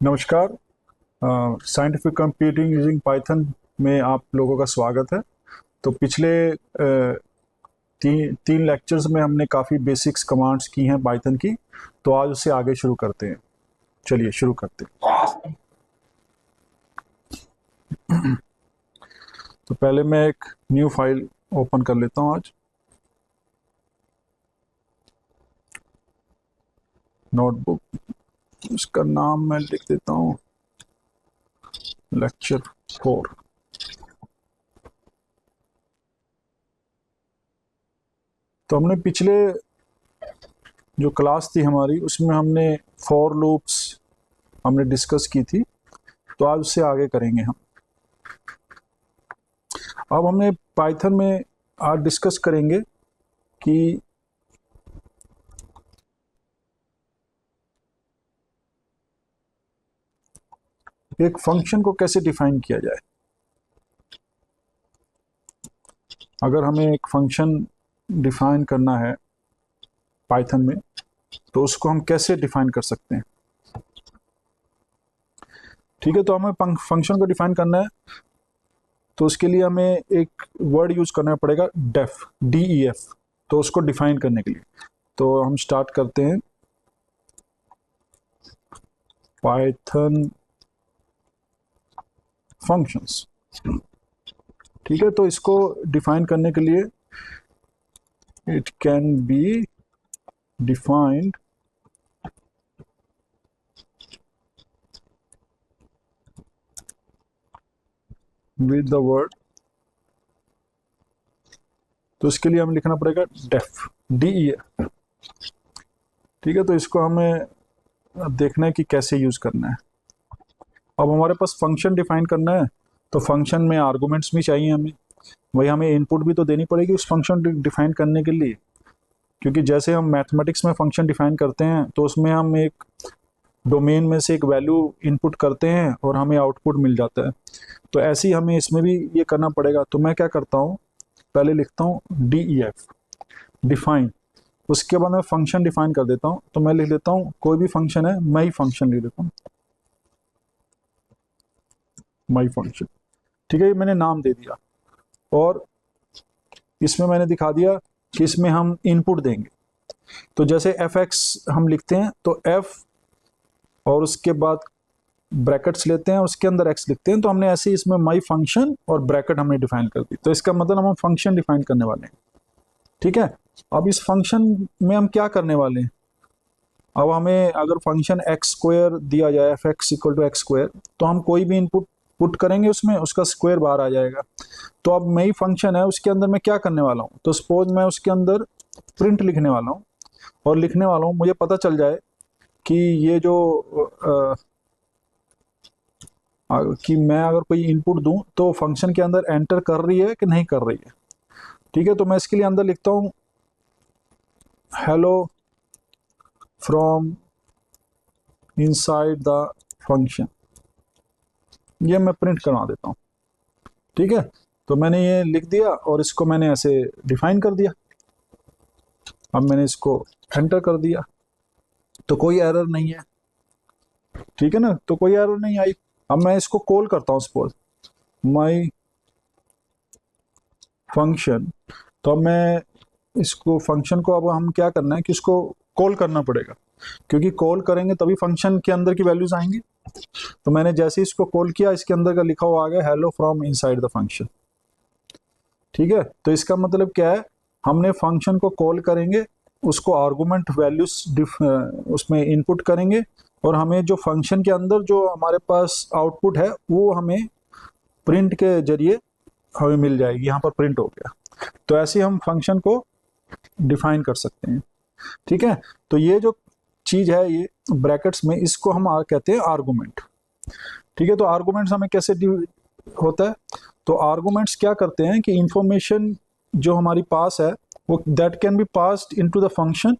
नमस्कार। Scientific computing using Python में आप लोगों का स्वागत है। तो पिछले तीन लेक्चर्स में हमने काफ़ी बेसिक्स कमांड्स की हैं पाइथन की। तो आज उससे आगे शुरू करते हैं। चलिए शुरू करते हैं। तो पहले मैं एक न्यू फाइल ओपन कर लेता हूँ आज। नोटबुक, उसका नाम मैं लिख देता हूँ लेक्चर 4। तो हमने पिछले जो क्लास थी हमारी उसमें हमने फॉर लूप्स हमने डिस्कस की थी। तो आज उससे आगे करेंगे हम। अब हमने पाइथन में आज डिस्कस करेंगे कि एक फंक्शन को कैसे डिफाइन किया जाए। अगर हमें एक फंक्शन डिफाइन करना है पाइथन में तो उसको हम कैसे डिफाइन कर सकते हैं। ठीक है, तो हमें फंक्शन को डिफाइन करना है तो उसके लिए हमें एक वर्ड यूज करना पड़ेगा, डेफ, DEF। तो उसको डिफाइन करने के लिए तो हम स्टार्ट करते हैं पाइथन फंक्शंस। ठीक है, तो इसको डिफाइन करने के लिए it can be defined with the word. तो इसके लिए हमें लिखना पड़ेगा डेफ, DEF। ठीक है, तो इसको हमें देखना है कि कैसे यूज करना है। अब हमारे पास फंक्शन डिफाइन करना है तो फंक्शन में आर्गुमेंट्स भी चाहिए हमें। वही हमें इनपुट भी तो देनी पड़ेगी उस फंक्शन डिफाइन करने के लिए। क्योंकि जैसे हम मैथमेटिक्स में फंक्शन डिफाइन करते हैं तो उसमें हम एक डोमेन में से एक वैल्यू इनपुट करते हैं और हमें आउटपुट मिल जाता है। तो ऐसे ही हमें इसमें भी ये करना पड़ेगा। तो मैं क्या करता हूँ, पहले लिखता हूँ DEF, डिफाइन। उसके बाद मैं फंक्शन डिफाइन कर देता हूँ। तो मैं लिख देता हूँ कोई भी फंक्शन है, माई फंक्शन लिख देता हूँ, माई फंक्शन। ठीक है, ये मैंने नाम दे दिया और इसमें मैंने दिखा दिया कि इसमें हम इनपुट देंगे। तो जैसे fx हम लिखते हैं तो f और उसके बाद ब्रैकेट्स लेते हैं, उसके अंदर x लिखते हैं। तो हमने ऐसे ही इसमें माई फंक्शन और ब्रैकेट हमने डिफाइन कर दी। तो इसका मतलब हम फंक्शन डिफाइन करने वाले हैं। ठीक है, अब इस फंक्शन में हम क्या करने वाले हैं। अब हमें अगर फंक्शन एक्स स्क्वायर दिया जाए, F X equal to X square, तो हम कोई भी इनपुट पुट करेंगे उसमें उसका स्क्वायर बाहर आ जाएगा। तो अब मई फंक्शन है उसके अंदर मैं क्या करने वाला हूँ, तो सपोज मैं उसके अंदर प्रिंट लिखने वाला हूँ और लिखने वाला हूँ मुझे पता चल जाए कि ये जो कि मैं अगर कोई इनपुट दूं तो फंक्शन के अंदर एंटर कर रही है कि नहीं कर रही है। ठीक है, तो मैं इसके लिए अंदर लिखता हूँ hello from inside the function. ये मैं प्रिंट करवा देता हूँ। ठीक है, तो मैंने ये लिख दिया और इसको मैंने ऐसे डिफाइन कर दिया। अब मैंने इसको एंटर कर दिया तो कोई एरर नहीं है। ठीक है ना, तो कोई एरर नहीं आई। अब मैं इसको कॉल करता हूँ, सपोज माई फंक्शन। तो अब मैं इसको फंक्शन को अब हम क्या करना है कि इसको कॉल करना पड़ेगा, क्योंकि कॉल करेंगे तभी फंक्शन के अंदर की वैल्यूज आएंगी। तो मैंने जैसे इसको कॉल किया इसके अंदर का लिखा हुआ आ गया hello from inside the function. ठीक है, तो इसका मतलब क्या है, हमने फंक्शन को कॉल करेंगे, उसको आर्गुमेंट वैल्यूज उसमें इनपुट करेंगे और हमें जो फंक्शन के अंदर जो हमारे पास आउटपुट है वो हमें प्रिंट के जरिए हमें मिल जाएगी। यहाँ पर प्रिंट हो गया। तो ऐसे हम फंक्शन को डिफाइन कर सकते हैं। ठीक है, तो ये जो चीज है ये ब्रैकेट्स में, इसको हम कहते हैं आर्गुमेंट। ठीक है, तो आर्गुमेंट्स हमें कैसे होता है, तो आर्गुमेंट्स क्या करते हैं कि इंफॉर्मेशन जो हमारी पास है वो that can be passed into the function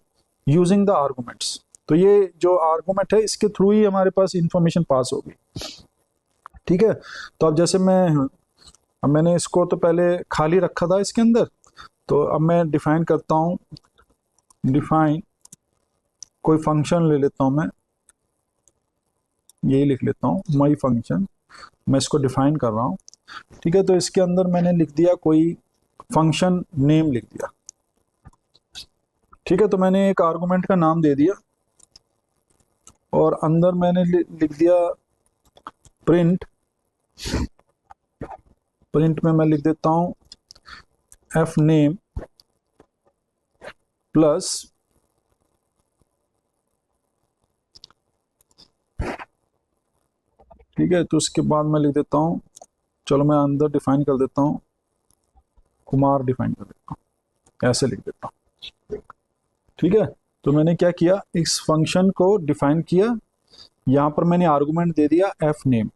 using the arguments. तो ये जो आर्गुमेंट है इसके थ्रू ही हमारे पास इंफॉर्मेशन पास होगी। ठीक है, तो अब जैसे अब मैंने इसको तो पहले खाली रखा था इसके अंदर। तो अब मैं डिफाइन करता हूँ, डिफाइन कोई फंक्शन ले लेता हूँ मैं, यही लिख लेता हूँ माई फंक्शन, मैं इसको डिफाइन कर रहा हूँ। ठीक है, तो इसके अंदर मैंने लिख दिया कोई फंक्शन नेम लिख दिया। ठीक है, तो मैंने एक आर्गुमेंट का नाम दे दिया और अंदर मैंने लिख दिया प्रिंट। प्रिंट में मैं लिख देता हूँ एफ नेम प्लस ठीक है, तो उसके बाद मैं लिख देता हूँ, चलो मैं अंदर डिफाइन कर देता हूँ, कुमार डिफाइन कर देता हूँ, ऐसे लिख देता हूँ। ठीक है, तो मैंने क्या किया, इस फंक्शन को डिफाइन किया, यहाँ पर मैंने आर्गुमेंट दे दिया एफ नेम।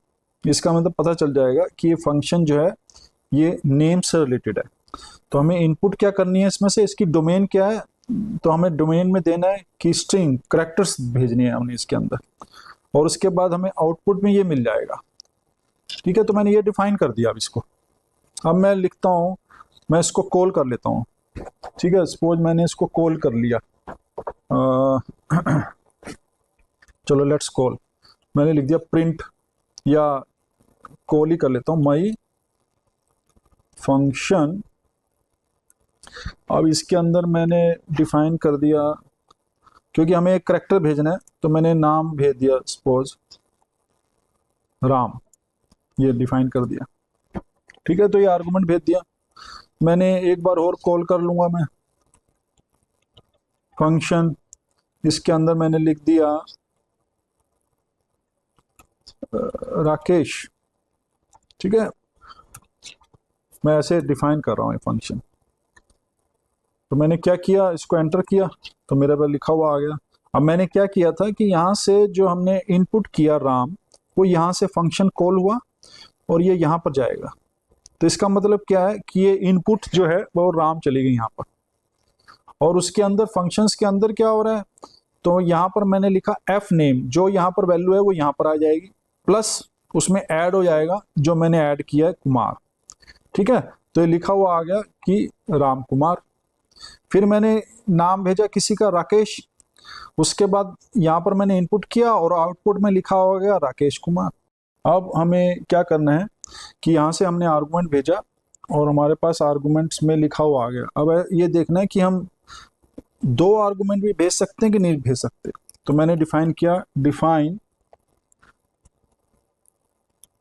इसका मतलब पता चल जाएगा कि ये फंक्शन जो है ये नेम से रिलेटेड है। तो हमें इनपुट क्या करनी है इसमें से, इसकी डोमेन क्या है, तो हमें डोमेन में देना है कि स्ट्रिंग करैक्टर्स भेजनी है हमने इसके अंदर, और उसके बाद हमें आउटपुट में ये मिल जाएगा। ठीक है, तो मैंने ये डिफाइन कर दिया। अब इसको अब मैं लिखता हूँ, मैं इसको कॉल कर लेता हूँ। ठीक है, सपोज मैंने इसको कॉल कर लिया, चलो लेट्स कॉल, मैंने लिख दिया प्रिंट, या कॉल ही कर लेता हूँ माई फंक्शन। अब इसके अंदर मैंने डिफाइन कर दिया, क्योंकि हमें एक करैक्टर भेजना है तो मैंने नाम भेज दिया, सपोज राम, ये डिफाइन कर दिया। ठीक है, तो ये आर्गुमेंट भेज दिया। मैंने एक बार और कॉल कर लूंगा मैं फंक्शन, इसके अंदर मैंने लिख दिया राकेश। ठीक है, मैं ऐसे डिफाइन कर रहा हूँ ये फंक्शन। तो मैंने क्या किया, इसको एंटर किया तो मेरे पर लिखा हुआ आ गया। अब मैंने क्या किया था कि यहाँ से जो हमने इनपुट किया राम, वो यहाँ से फंक्शन कॉल हुआ और ये यहाँ पर जाएगा। तो इसका मतलब क्या है कि ये इनपुट जो है वो राम चली गई यहाँ पर, और उसके अंदर फंक्शंस के अंदर क्या हो रहा है, तो यहाँ पर मैंने लिखा एफ नेम, जो यहाँ पर वैल्यू है वो यहाँ पर आ जाएगी, प्लस उसमें ऐड हो जाएगा जो मैंने ऐड किया है कुमार। ठीक है, तो ये लिखा हुआ आ गया कि राम कुमार। फिर मैंने नाम भेजा किसी का राकेश, उसके बाद यहाँ पर मैंने इनपुट किया और आउटपुट में लिखा हो गया राकेश कुमार। अब हमें क्या करना है कि यहाँ से हमने आर्गुमेंट भेजा और हमारे पास आर्गुमेंट्स में लिखा हुआ आ गया। अब ये देखना है कि हम दो आर्गुमेंट भी भेज सकते हैं कि नहीं भेज सकते। तो मैंने डिफाइन किया, डिफाइन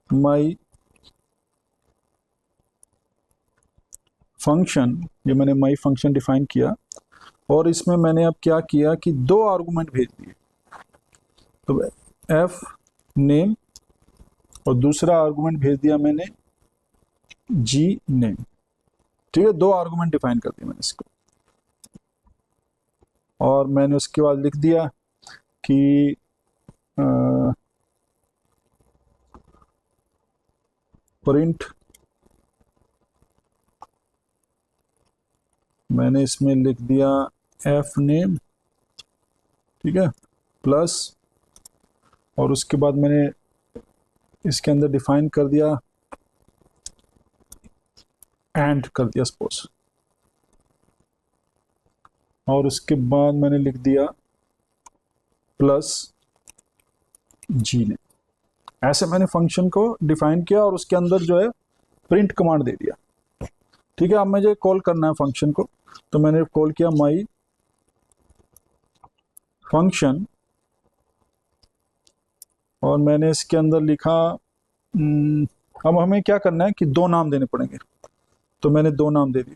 माई फंक्शन, ये मैंने माई फंक्शन डिफाइन किया और इसमें मैंने अब क्या किया कि दो आर्गुमेंट भेज दिए। तो एफ नेम और दूसरा आर्गुमेंट भेज दिया मैंने जी नेम। ठीक है, दो आर्गुमेंट डिफाइन कर दिया मैंने इसको, और मैंने उसके बाद लिख दिया कि प्रिंट, मैंने इसमें लिख दिया एफ नेम। ठीक है, प्लस, और उसके बाद मैंने इसके अंदर डिफाइन कर दिया एंड कर दिया सपोज, और उसके बाद मैंने लिख दिया प्लस जी ने। ऐसे मैंने फंक्शन को डिफाइन किया और उसके अंदर जो है प्रिंट कमांड दे दिया। ठीक है, अब मुझे कॉल करना है फंक्शन को, तो मैंने कॉल किया माई फंक्शन, और मैंने इसके अंदर लिखा अब हमें क्या करना है कि दो नाम देने पड़ेंगे। तो मैंने दो नाम दे दिए,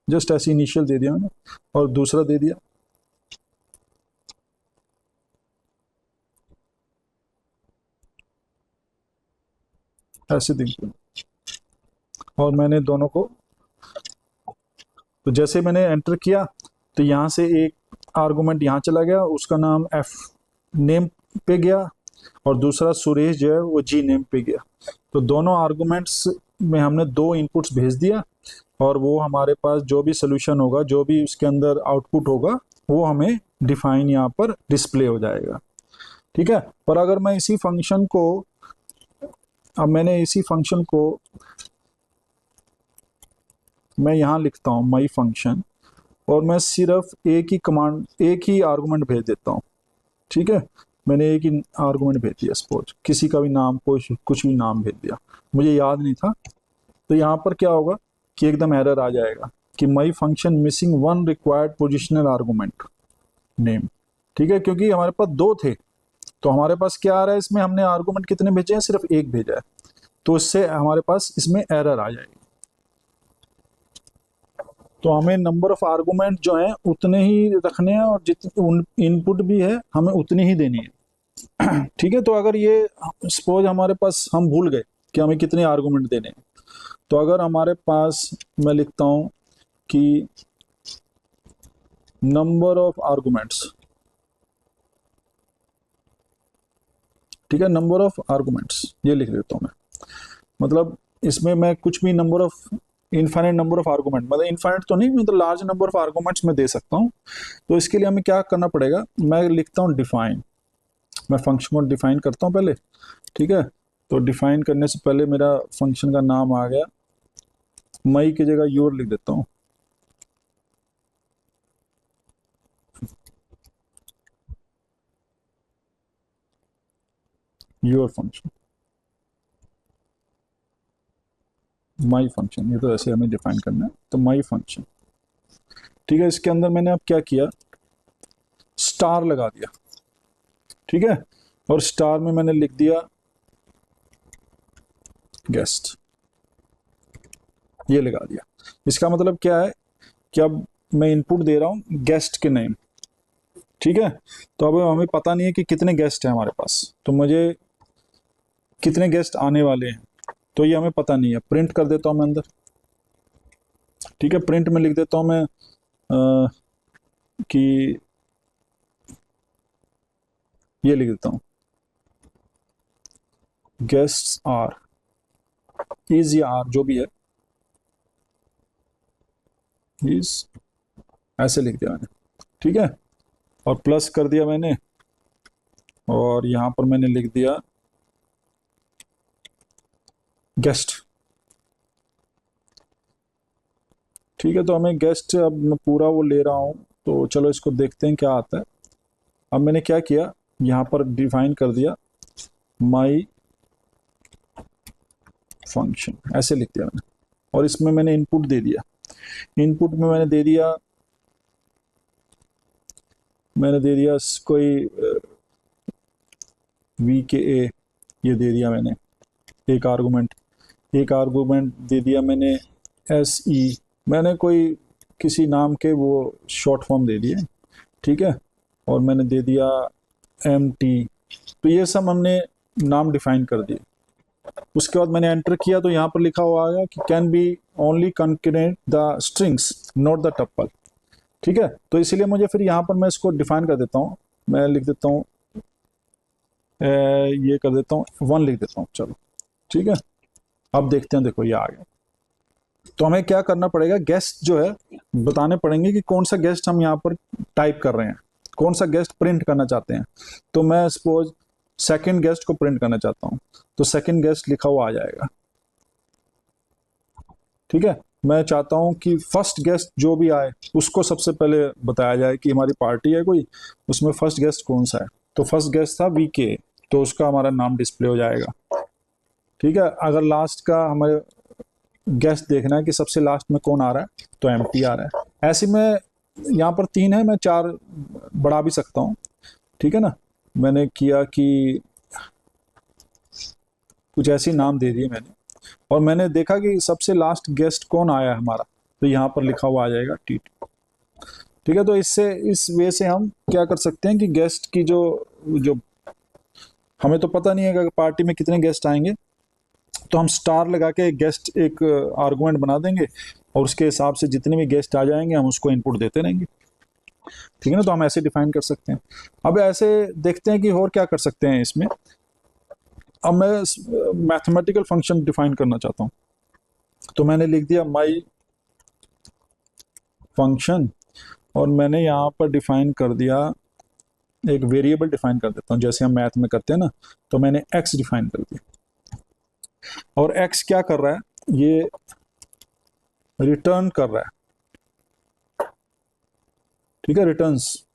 जस्ट ऐसे इनिशियल दे दिया मैंने, और दूसरा दे दिया ऐसे देखिए, और मैंने दोनों को, तो जैसे मैंने एंटर किया तो यहाँ से एक आर्गुमेंट यहाँ चला गया, उसका नाम एफ नेम पे गया, और दूसरा सुरेश जो है वो जी नेम पे गया। तो दोनों आर्गुमेंट्स में हमने दो इनपुट्स भेज दिया, और वो हमारे पास जो भी सोल्यूशन होगा, जो भी उसके अंदर आउटपुट होगा, वो हमें डिफाइन यहाँ पर डिस्प्ले हो जाएगा। ठीक है, पर अगर मैं इसी फंक्शन को, अब मैंने इसी फंक्शन को मैं यहाँ लिखता हूँ माई फंक्शन, और मैं सिर्फ एक ही कमांड, एक ही आर्गुमेंट भेज देता हूँ। ठीक है, मैंने एक ही आर्गुमेंट भेज दिया, सपोज किसी का भी नाम, कोई कुछ भी नाम भेज दिया, मुझे याद नहीं था। तो यहाँ पर क्या होगा कि एकदम एरर आ जाएगा कि माई function missing one required positional argument name. ठीक है, क्योंकि हमारे पास दो थे, तो हमारे पास क्या आ रहा है, इसमें हमने आर्गूमेंट कितने भेजे हैं, सिर्फ एक भेजा है, तो इससे हमारे पास इसमें एरर आ जाएगी। तो हमें नंबर ऑफ आर्गूमेंट जो है उतने ही रखने हैं, और जितने इनपुट भी है हमें उतनी ही देनी है। ठीक है, तो अगर ये सपोज हमारे पास हम भूल गए कि हमें कितने आर्गूमेंट देने हैं, तो अगर हमारे पास मैं लिखता हूं कि नंबर ऑफ आर्गूमेंट्स, ठीक है, नंबर ऑफ आर्गूमेंट्स ये लिख देता हूं मैं, मतलब इसमें मैं कुछ भी number of, infinite number of argument, मतलब इनफाइनाइट तो नहीं, मतलब लार्ज नंबर ऑफ आर्गूमेंट्स मैं दे सकता हूँ। तो इसके लिए हमें क्या करना पड़ेगा, मैं लिखता हूँ डिफाइन, मैं फंक्शन को डिफाइन करता हूँ पहले। ठीक है, तो डिफाइन करने से पहले मेरा फंक्शन का नाम आ गया, मई की जगह योर लिख देता हूँ। योर फंक्शन, माई फंक्शन, ये तो ऐसे हमें डिफाइन करना है, तो माई फंक्शन। ठीक है, इसके अंदर मैंने अब क्या किया, स्टार लगा दिया। ठीक है, और स्टार में मैंने लिख दिया गेस्ट, ये लगा दिया। इसका मतलब क्या है कि अब मैं इनपुट दे रहा हूं गेस्ट के नेम। ठीक है, तो अब हमें पता नहीं है कि कितने गेस्ट हैं हमारे पास, तो मुझे कितने गेस्ट आने वाले हैं, तो ये हमें पता नहीं है। प्रिंट कर देता हूं मैं अंदर। ठीक है, प्रिंट में लिख देता हूं मैं कि ये लिख देता हूं गेस्ट आर, इज या आर जो भी है, इज, ऐसे लिख दिया मैंने। ठीक है, और प्लस कर दिया मैंने, और यहां पर मैंने लिख दिया गेस्ट। ठीक है, तो हमें गेस्ट, अब मैं पूरा वो ले रहा हूं, तो चलो इसको देखते हैं क्या आता है। अब मैंने क्या किया, यहाँ पर डिफाइन कर दिया माई फंक्शन, ऐसे लिख दिया मैंने, और इसमें मैंने इनपुट दे दिया। इनपुट में मैंने दे दिया कोई वी के ए, ये दे दिया मैंने एक आर्गुमेंट। एक आर्गुमेंट दे दिया मैंने एस ई, मैंने कोई किसी नाम के वो शॉर्ट फॉर्म दे दिए। ठीक है, और मैंने दे दिया एम टी। तो ये सब हमने नाम डिफाइन कर दिए। उसके बाद मैंने एंटर किया, तो यहाँ पर लिखा हुआ आया कि can be only concatenate the strings not the tuple. ठीक है, तो इसीलिए मुझे फिर यहाँ पर मैं इसको डिफाइन कर देता हूँ, मैं लिख देता हूँ ये कर देता हूँ 1 लिख देता हूँ, चलो। ठीक है, अब देखते हैं, देखो ये आ गया। तो हमें क्या करना पड़ेगा, गेस्ट जो है बताने पड़ेंगे कि कौन सा गेस्ट हम यहाँ पर टाइप कर रहे हैं, कौन सा गेस्ट प्रिंट करना चाहते हैं। तो मैं सपोज सेकंड गेस्ट को प्रिंट करना चाहता हूँ, तो सेकंड गेस्ट लिखा हुआ आ जाएगा। ठीक है, मैं चाहता हूं कि फर्स्ट गेस्ट जो भी आए उसको सबसे पहले बताया जाए कि हमारी पार्टी है कोई, उसमें फर्स्ट गेस्ट कौन सा है। तो फर्स्ट गेस्ट था वी के, तो उसका हमारा नाम डिस्प्ले हो जाएगा। ठीक है, अगर लास्ट का हमें गेस्ट देखना है कि सबसे लास्ट में कौन आ रहा है, तो एम टी आ रहा है। ऐसे में यहाँ पर 3 है, मैं 4 बढ़ा भी सकता हूँ। ठीक है ना, मैंने किया कि कुछ ऐसी नाम दे दिए मैंने, और मैंने देखा कि सबसे लास्ट गेस्ट कौन आया है हमारा, तो यहाँ पर लिखा हुआ आ जाएगा टी। ठीक है, तो इससे इस वे से हम क्या कर सकते हैं कि गेस्ट की जो जो हमें तो पता नहीं है कि पार्टी में कितने गेस्ट आएंगे, तो हम स्टार लगा के गेस्ट एक आर्गुमेंट बना देंगे, और उसके हिसाब से जितने भी गेस्ट आ जाएंगे हम उसको इनपुट देते रहेंगे। ठीक है ना, तो हम ऐसे डिफाइन कर सकते हैं। अब ऐसे देखते हैं कि और क्या कर सकते हैं इसमें। अब मैं मैथमेटिकल फंक्शन डिफाइन करना चाहता हूँ, तो मैंने लिख दिया माई फंक्शन, और मैंने यहाँ पर डिफाइन कर दिया, एक वेरिएबल डिफाइन कर देता हूँ जैसे हम मैथ में करते हैं ना। तो मैंने एक्स डिफाइन कर दिया, और एक्स क्या कर रहा है, ये रिटर्न कर रहा है। ठीक है, रिटर्न्स,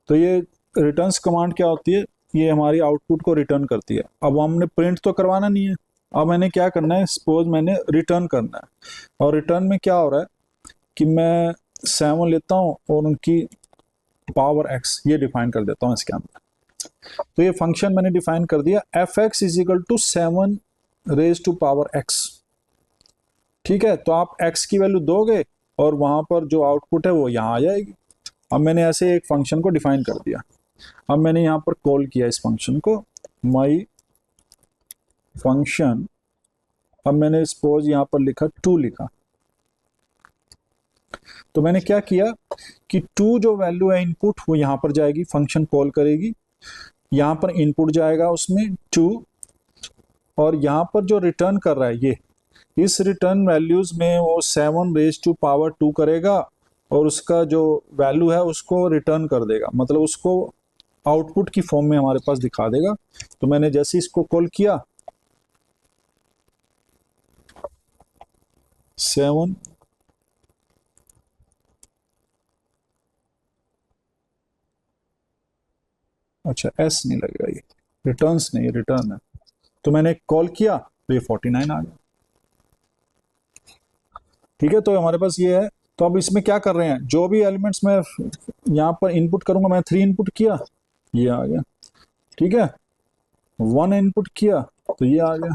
तो ये रिटर्न्स कमांड क्या होती है, ये हमारी आउटपुट को रिटर्न करती है। अब हमने प्रिंट तो करवाना नहीं है, अब मैंने क्या करना है, सपोज मैंने रिटर्न करना है, और रिटर्न में क्या हो रहा है कि मैं 7 लेता हूँ और उनकी पावर x ये डिफाइन कर देता हूँ इसके अंदर। तो ये फंक्शन मैंने डिफाइन कर दिया, F X is equal to 7 raise to power x। ठीक है, तो आप x की वैल्यू दोगे और वहां पर जो आउटपुट है वो यहाँ आ जाएगी। अब मैंने ऐसे एक फंक्शन को डिफाइन कर दिया। अब मैंने यहाँ पर कॉल किया इस फंक्शन को माई फंक्शन। अब मैंने सपोज यहाँ पर लिखा 2 लिखा, तो मैंने क्या किया कि 2 जो वैल्यू है इनपुट वो यहाँ पर जाएगी, फंक्शन कॉल करेगी, यहाँ पर इनपुट जाएगा उसमें 2, और यहाँ पर जो रिटर्न कर रहा है ये, इस रिटर्न वैल्यूज में वो 7 रेज टू पावर 2 करेगा और उसका जो वैल्यू है उसको रिटर्न कर देगा, मतलब उसको आउटपुट की फॉर्म में हमारे पास दिखा देगा। तो मैंने जैसे इसको कॉल किया 7 अच्छा एस नहीं लगेगा, ये रिटर्न्स नहीं, रिटर्न है। तो मैंने कॉल किया तो ये 49 आ गया। ठीक है, तो हमारे पास ये है। तो अब इसमें क्या कर रहे हैं, जो भी एलिमेंट्स मैं यहाँ पर इनपुट करूंगा, मैं 3 इनपुट किया ये आ गया, ठीक है, 1 इनपुट किया तो ये आ गया।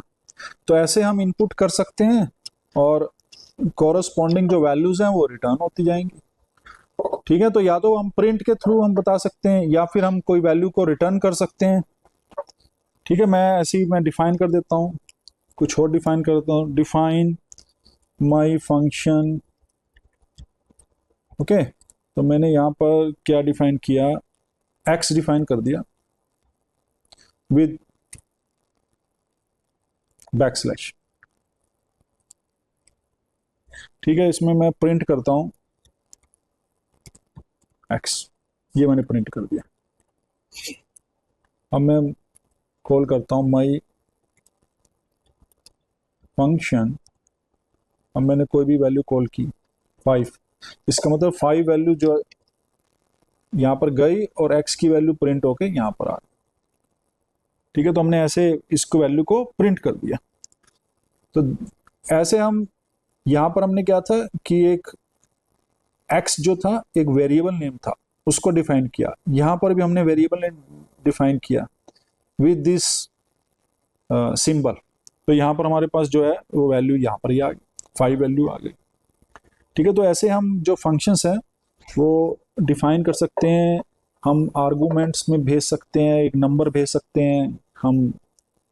तो ऐसे हम इनपुट कर सकते हैं और कॉरस्पॉन्डिंग जो वैल्यूज हैं वो रिटर्न होती जाएंगी। ठीक है, तो या तो हम प्रिंट के थ्रू हम बता सकते हैं या फिर हम कोई वैल्यू को रिटर्न कर सकते हैं। ठीक है, मैं ऐसे ही मैं डिफाइन कर देता हूँ, कुछ और डिफाइन कर देता हूँ, डिफाइन माई फंक्शन। ओके, तो मैंने यहाँ पर क्या डिफाइन किया, एक्स डिफाइन कर दिया विद बैकस्लैश। ठीक है, इसमें मैं प्रिंट करता हूं एक्स, ये मैंने प्रिंट कर दिया। अब मैं कॉल करता हूं माई फंक्शन। अब मैंने कोई भी वैल्यू कॉल की 5, इसका मतलब 5 वैल्यू जो यहाँ पर गई और एक्स की वैल्यू प्रिंट होके यहाँ पर आ गई। ठीक है, तो हमने ऐसे इसको वैल्यू को प्रिंट कर दिया। तो ऐसे हम यहाँ पर हमने क्या था कि एक एक्स जो था एक वेरिएबल नेम था, उसको डिफाइन किया। यहाँ पर भी हमने वेरिएबल नेम डिफाइन किया विद दिस सिंबल। तो यहाँ पर हमारे पास जो है वो वैल्यू यहाँ पर ही आ गई, 5 वैल्यू आ गई। ठीक है, तो ऐसे हम जो फंक्शंस हैं वो डिफाइन कर सकते हैं। हम आर्गूमेंट्स में भेज सकते हैं, एक नंबर भेज सकते हैं, हम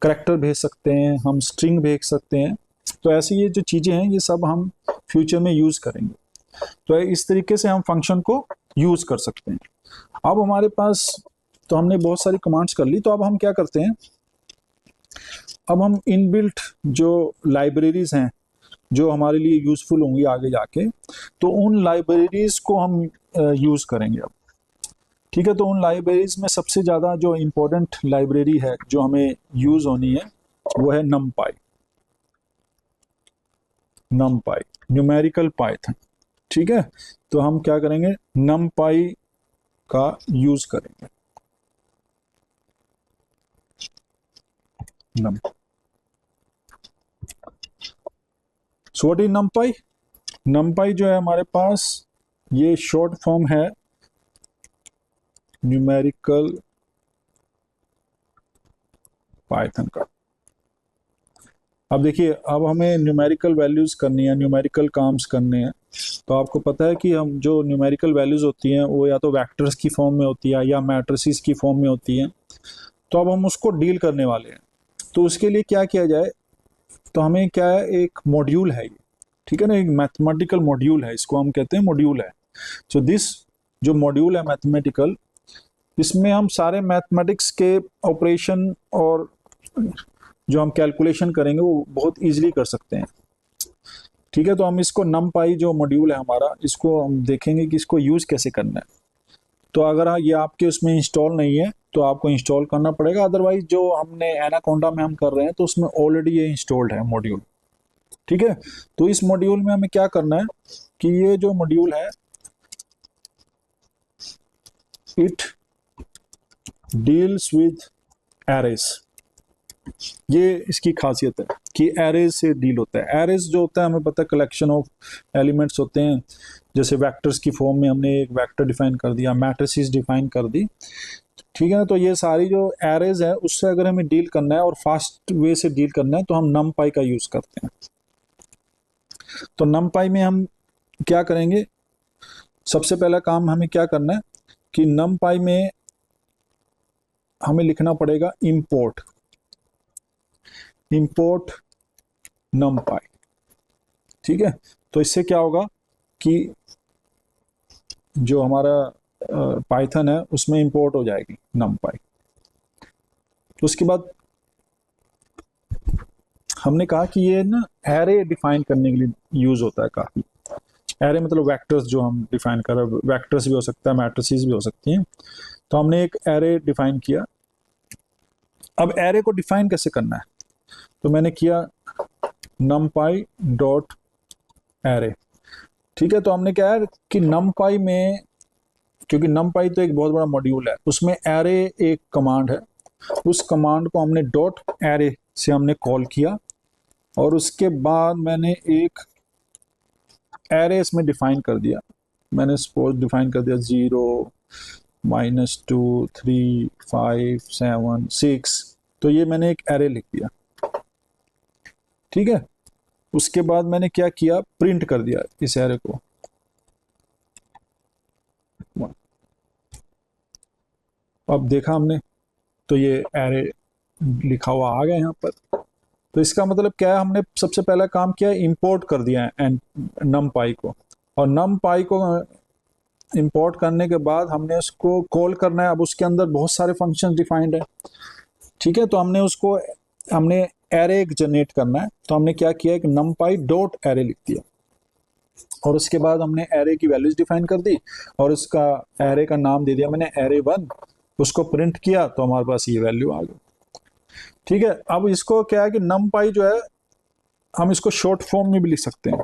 करैक्टर भेज सकते हैं, हम स्ट्रिंग भेज सकते हैं। तो ऐसी ये जो चीज़ें हैं ये सब हम फ्यूचर में यूज़ करेंगे। तो इस तरीके से हम फंक्शन को यूज़ कर सकते हैं। अब हमारे पास तो हमने बहुत सारी कमांड्स कर ली, तो अब हम क्या करते हैं, अब हम इनबिल्ट जो लाइब्रेरीज हैं जो हमारे लिए यूज़फुल होंगी आगे जाके, तो उन लाइब्रेरीज को हम यूज़ करेंगे अब। ठीक है, तो उन लाइब्रेरीज में सबसे ज़्यादा जो इम्पोर्टेंट लाइब्रेरी है जो हमें यूज़ होनी है वो है नमपाई, न्यूमेरिकल पाइथन। ठीक है, तो हम क्या करेंगे, नमपाई का यूज़ करेंगे। नम सो व्हाट इज नमपाई? नमपाई जो है हमारे पास ये शॉर्ट फॉर्म है न्यूमेरिकल पाइथन का। अब देखिए, अब हमें न्यूमेरिकल वैल्यूज करनी है, न्यूमेरिकल काम्स करने हैं। तो आपको पता है कि हम जो न्यूमेरिकल वैल्यूज होती हैं वो या तो वेक्टर्स की फॉर्म में होती है या मैट्रिसेस की फॉर्म में होती हैं। तो अब हम उसको डील करने वाले हैं। तो उसके लिए क्या किया जाए, तो हमें क्या है, एक मॉड्यूल है ये, ठीक है ना, एक मैथमेटिकल मॉड्यूल है, इसको हम कहते हैं मॉड्यूल है। सो दिस जो मॉड्यूल है मैथमेटिकल, इसमें हम सारे मैथमेटिक्स के ऑपरेशन और जो हम कैलकुलेशन करेंगे वो बहुत इजीली कर सकते हैं। ठीक है, तो हम इसको नमपाई जो मॉड्यूल है हमारा, इसको हम देखेंगे कि इसको यूज़ कैसे करना है। तो अगर ये आपके उसमें इंस्टॉल नहीं है तो आपको इंस्टॉल करना पड़ेगा, अदरवाइज जो हमने एनाकोंडा में हम कर रहे हैं तो उसमें ऑलरेडी ये इंस्टॉल्ड है मॉड्यूल। ठीक है, तो इस मॉड्यूल में हमें क्या करना है कि ये जो मॉड्यूल है, इट डील्स विद एरेज। ये इसकी खासियत है कि एरेज से डील होता है। एरेज जो होता है हमें पता है कलेक्शन ऑफ एलिमेंट्स होते हैं, जैसे वेक्टर्स की फॉर्म में हमने एक वेक्टर डिफाइन कर दिया, मैट्रिसेस डिफाइन कर दी, ठीक है ना। तो ये सारी जो एरेज है उससे अगर हमें डील करना है और फास्ट वे से डील करना है तो हम नमपाई का यूज करते हैं। तो नमपाई में हम क्या करेंगे, सबसे पहला काम हमें क्या करना है कि नमपाई में हमें लिखना पड़ेगा इंपोर्ट नमपाई, ठीक है। तो इससे क्या होगा कि जो हमारा पाइथन है उसमें इंपोर्ट हो जाएगी नमपाई। तो उसके बाद हमने कहा कि ये ना एरे डिफाइन करने के लिए यूज होता है काफी। एरे मतलब वेक्टर्स जो हम डिफाइन कर रहे हैं, वेक्टर्स भी हो सकता है, मैट्रिसेस भी हो सकती हैं। तो हमने एक एरे डिफाइन किया। अब एरे को डिफाइन कैसे करना है, तो मैंने किया numpy डॉट एरे, ठीक है। तो हमने क्या है कि numpy में, क्योंकि numpy तो एक बहुत बड़ा मॉड्यूल है, उसमें एरे एक कमांड है, उस कमांड को हमने डॉट एरे से हमने कॉल किया और उसके बाद मैंने एक एरे इसमें डिफाइन कर दिया। मैंने सपोज डिफाइन कर दिया 0 -2 3 5 7 6, तो ये मैंने एक एरे लिख दिया, ठीक है। उसके बाद मैंने क्या किया, प्रिंट कर दिया इस एरे को। अब देखा हमने तो ये एरे लिखा हुआ आ गया यहाँ पर। तो इसका मतलब क्या है, हमने सबसे पहला काम किया इंपोर्ट कर दिया है numpy को, और numpy को इंपोर्ट करने के बाद हमने उसको कॉल करना है। अब उसके अंदर बहुत सारे फंक्शन डिफाइंड है, ठीक है। तो हमने एरे जनरेट करना है, तो हमने क्या किया कि numpy डॉट एरे लिख दिया और उसके बाद हमने एरे की वैल्यूज डिफाइन कर दी और उसका एरे का नाम दे दिया मैंने array1। उसको प्रिंट किया तो हमारे पास ये वैल्यू आ गई, ठीक है। अब इसको क्या है कि numpy जो है हम इसको शॉर्ट फॉर्म में भी लिख सकते हैं।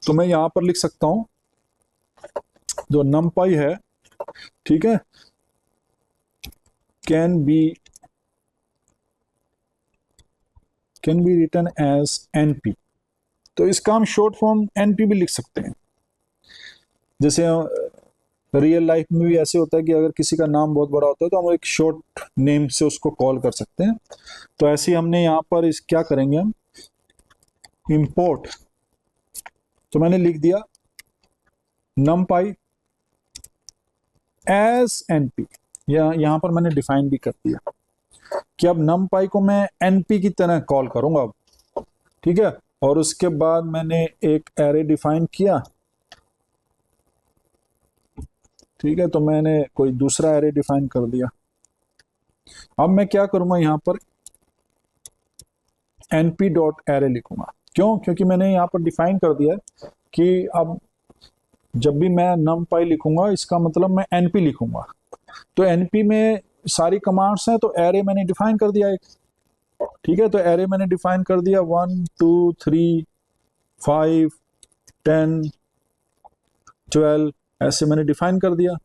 तो मैं यहां पर लिख सकता हूं जो numpy है, ठीक है, can be written as np। तो इसका हम शॉर्ट फॉर्म np भी लिख सकते हैं। जैसे रियल लाइफ में भी ऐसे होता है कि अगर किसी का नाम बहुत बड़ा होता है तो हम एक शॉर्ट नेम से उसको कॉल कर सकते हैं। तो ऐसे हमने यहाँ पर इस क्या करेंगे, हम इंपोर्ट, तो मैंने लिख दिया numpy एज np, या यहाँ पर मैंने डिफाइन भी कर दिया कि अब numpy को मैं np की तरह कॉल करूंगा अब, ठीक है। और उसके बाद मैंने एक एरे डिफाइन किया, ठीक है। तो मैंने कोई दूसरा एरे डिफाइन कर दिया। अब मैं क्या करूंगा, यहाँ पर np डॉट एरे लिखूंगा। क्यों, क्योंकि मैंने यहाँ पर डिफाइन कर दिया है कि अब जब भी मैं numpy लिखूंगा इसका मतलब मैं np लिखूंगा। तो np में सारी कमांड्स हैं, तो एरे मैंने डिफाइन कर दिया एक, ठीक है। तो एरे मैंने डिफाइन कर दिया 1 2 3 5 10 12, ऐसे मैंने डिफाइन कर दिया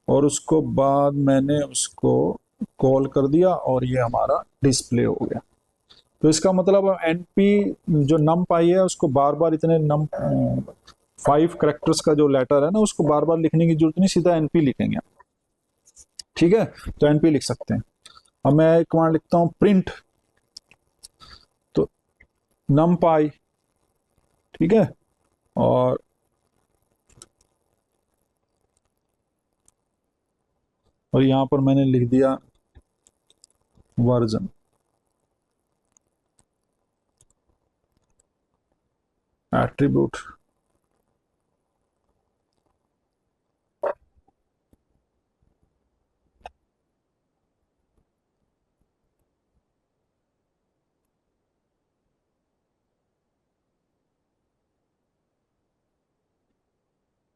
और उसको बाद मैंने उसको कॉल कर दिया और ये हमारा डिस्प्ले हो गया। तो इसका मतलब np जो numpy है उसको बार बार इतने 5 करेक्टर्स का जो लेटर है ना उसको बार बार लिखने की जरूरत नहीं, सीधा np लिखेंगे, ठीक है। तो np लिख सकते हैं। अब मैं एक कमांड लिखता हूं प्रिंट, तो numpy, ठीक है, और यहां पर मैंने लिख दिया version attribute,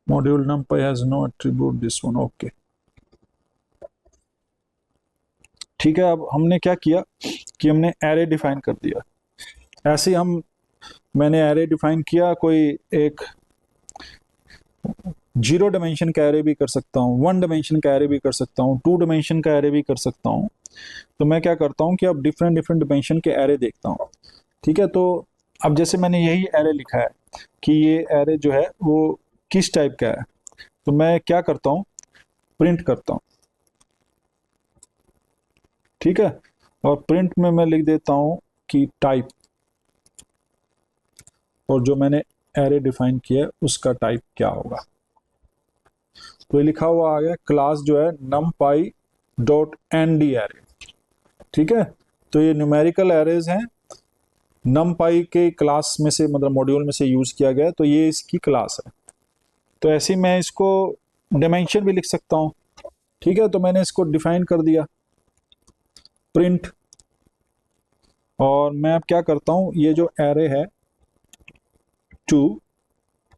module numpy has no attribute this one, okay, ठीक है। अब हमने क्या किया कि हमने एरे डिफाइन कर दिया। ऐसे ही मैंने एरे डिफाइन किया, कोई एक जीरो डायमेंशन का एरे भी कर सकता हूँ, 1 डायमेंशन का एरे भी कर सकता हूँ, 2 डायमेंशन का एरे भी कर सकता हूँ। तो मैं क्या करता हूँ कि अब डिफरेंट डिफरेंट डायमेंशन के एरे देखता हूँ। ठीक है, तो अब जैसे मैंने यही एरे लिखा है कि ये एरे जो है वो किस टाइप का है, तो मैं क्या करता हूँ, प्रिंट करता हूँ। ठीक है, और प्रिंट में मैं लिख देता हूँ कि टाइप, और जो मैंने एरे डिफाइन किया है उसका टाइप क्या होगा। तो ये लिखा हुआ आ गया क्लास जो है numpy डॉट nd एरे। ठीक है, तो ये न्यूमेरिकल एरेज हैं, numpy के क्लास में से, मतलब मॉड्यूल में से यूज किया गया है, तो ये इसकी क्लास है। तो ऐसे ही मैं इसको डायमेंशन भी लिख सकता हूँ। ठीक है, तो मैंने इसको डिफाइन कर दिया प्रिंट, और मैं अब क्या करता हूँ, ये जो एरे है 2,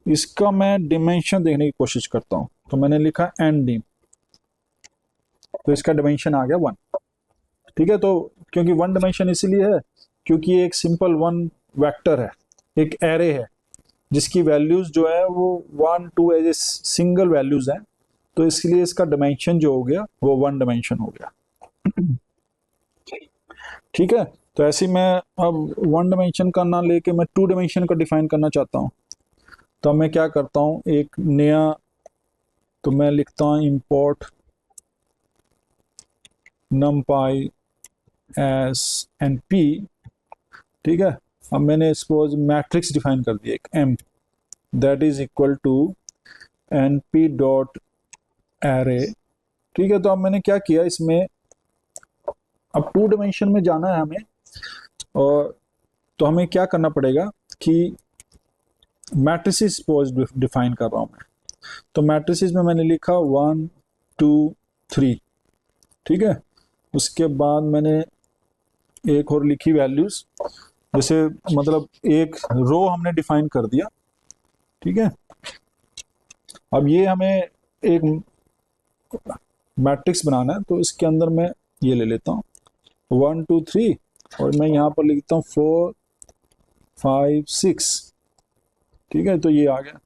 इसका मैं डिमेंशन देखने की कोशिश करता हूँ। तो मैंने लिखा ndim, तो इसका डिमेंशन आ गया 1। ठीक है, तो क्योंकि 1 डिमेंशन इसीलिए है क्योंकि ये एक सिंपल 1 वेक्टर है, एक एरे है जिसकी वैल्यूज जो है वो 1 2 एज ए सिंगल वैल्यूज हैं, तो इसलिए इसका डिमेंशन जो हो गया वो 1 डिमेंशन हो गया। ठीक है, तो ऐसे ही मैं अब 1 डिमेंशन का ना लेके मैं 2 डिमेंशन का डिफाइन करना चाहता हूँ। तो मैं क्या करता हूँ, एक नया, तो मैं लिखता हूँ import numpy as np। ठीक है, अब मैंने सपोज मैट्रिक्स डिफाइन कर दिया एक m, that is equal to np dot array. ठीक है, तो अब मैंने क्या किया इसमें, अब 2 डिमेंशन में जाना है हमें, और तो हमें क्या करना पड़ेगा कि मैट्रिसेस सपोज डिफाइन कर रहा हूँ मैं। तो मैट्रिसेस में मैंने लिखा 1 2 3। ठीक है, उसके बाद मैंने एक और लिखी वैल्यूज, जैसे मतलब एक रो हमने डिफाइन कर दिया। ठीक है, अब ये हमें एक मैट्रिक्स बनाना है, तो इसके अंदर मैं ये ले लेता हूँ 1 2 3, और मैं यहाँ पर लिखता हूँ 4 5 6। ठीक है, तो ये आ गया,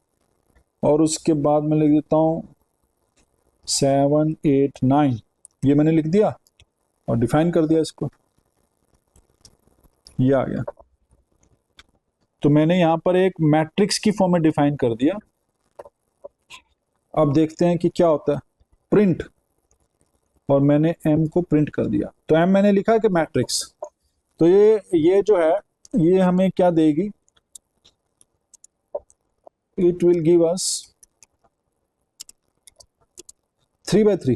और उसके बाद मैं लिख देता हूँ 7 8 9। ये मैंने लिख दिया और डिफाइन कर दिया इसको, ये आ गया। तो मैंने यहाँ पर एक मैट्रिक्स की फॉर्म में डिफाइन कर दिया। अब देखते हैं कि क्या होता है, प्रिंट, और मैंने m को प्रिंट कर दिया। तो m मैंने लिखा है कि मैट्रिक्स, तो ये जो है ये हमें क्या देगी, it will give us 3 by 3।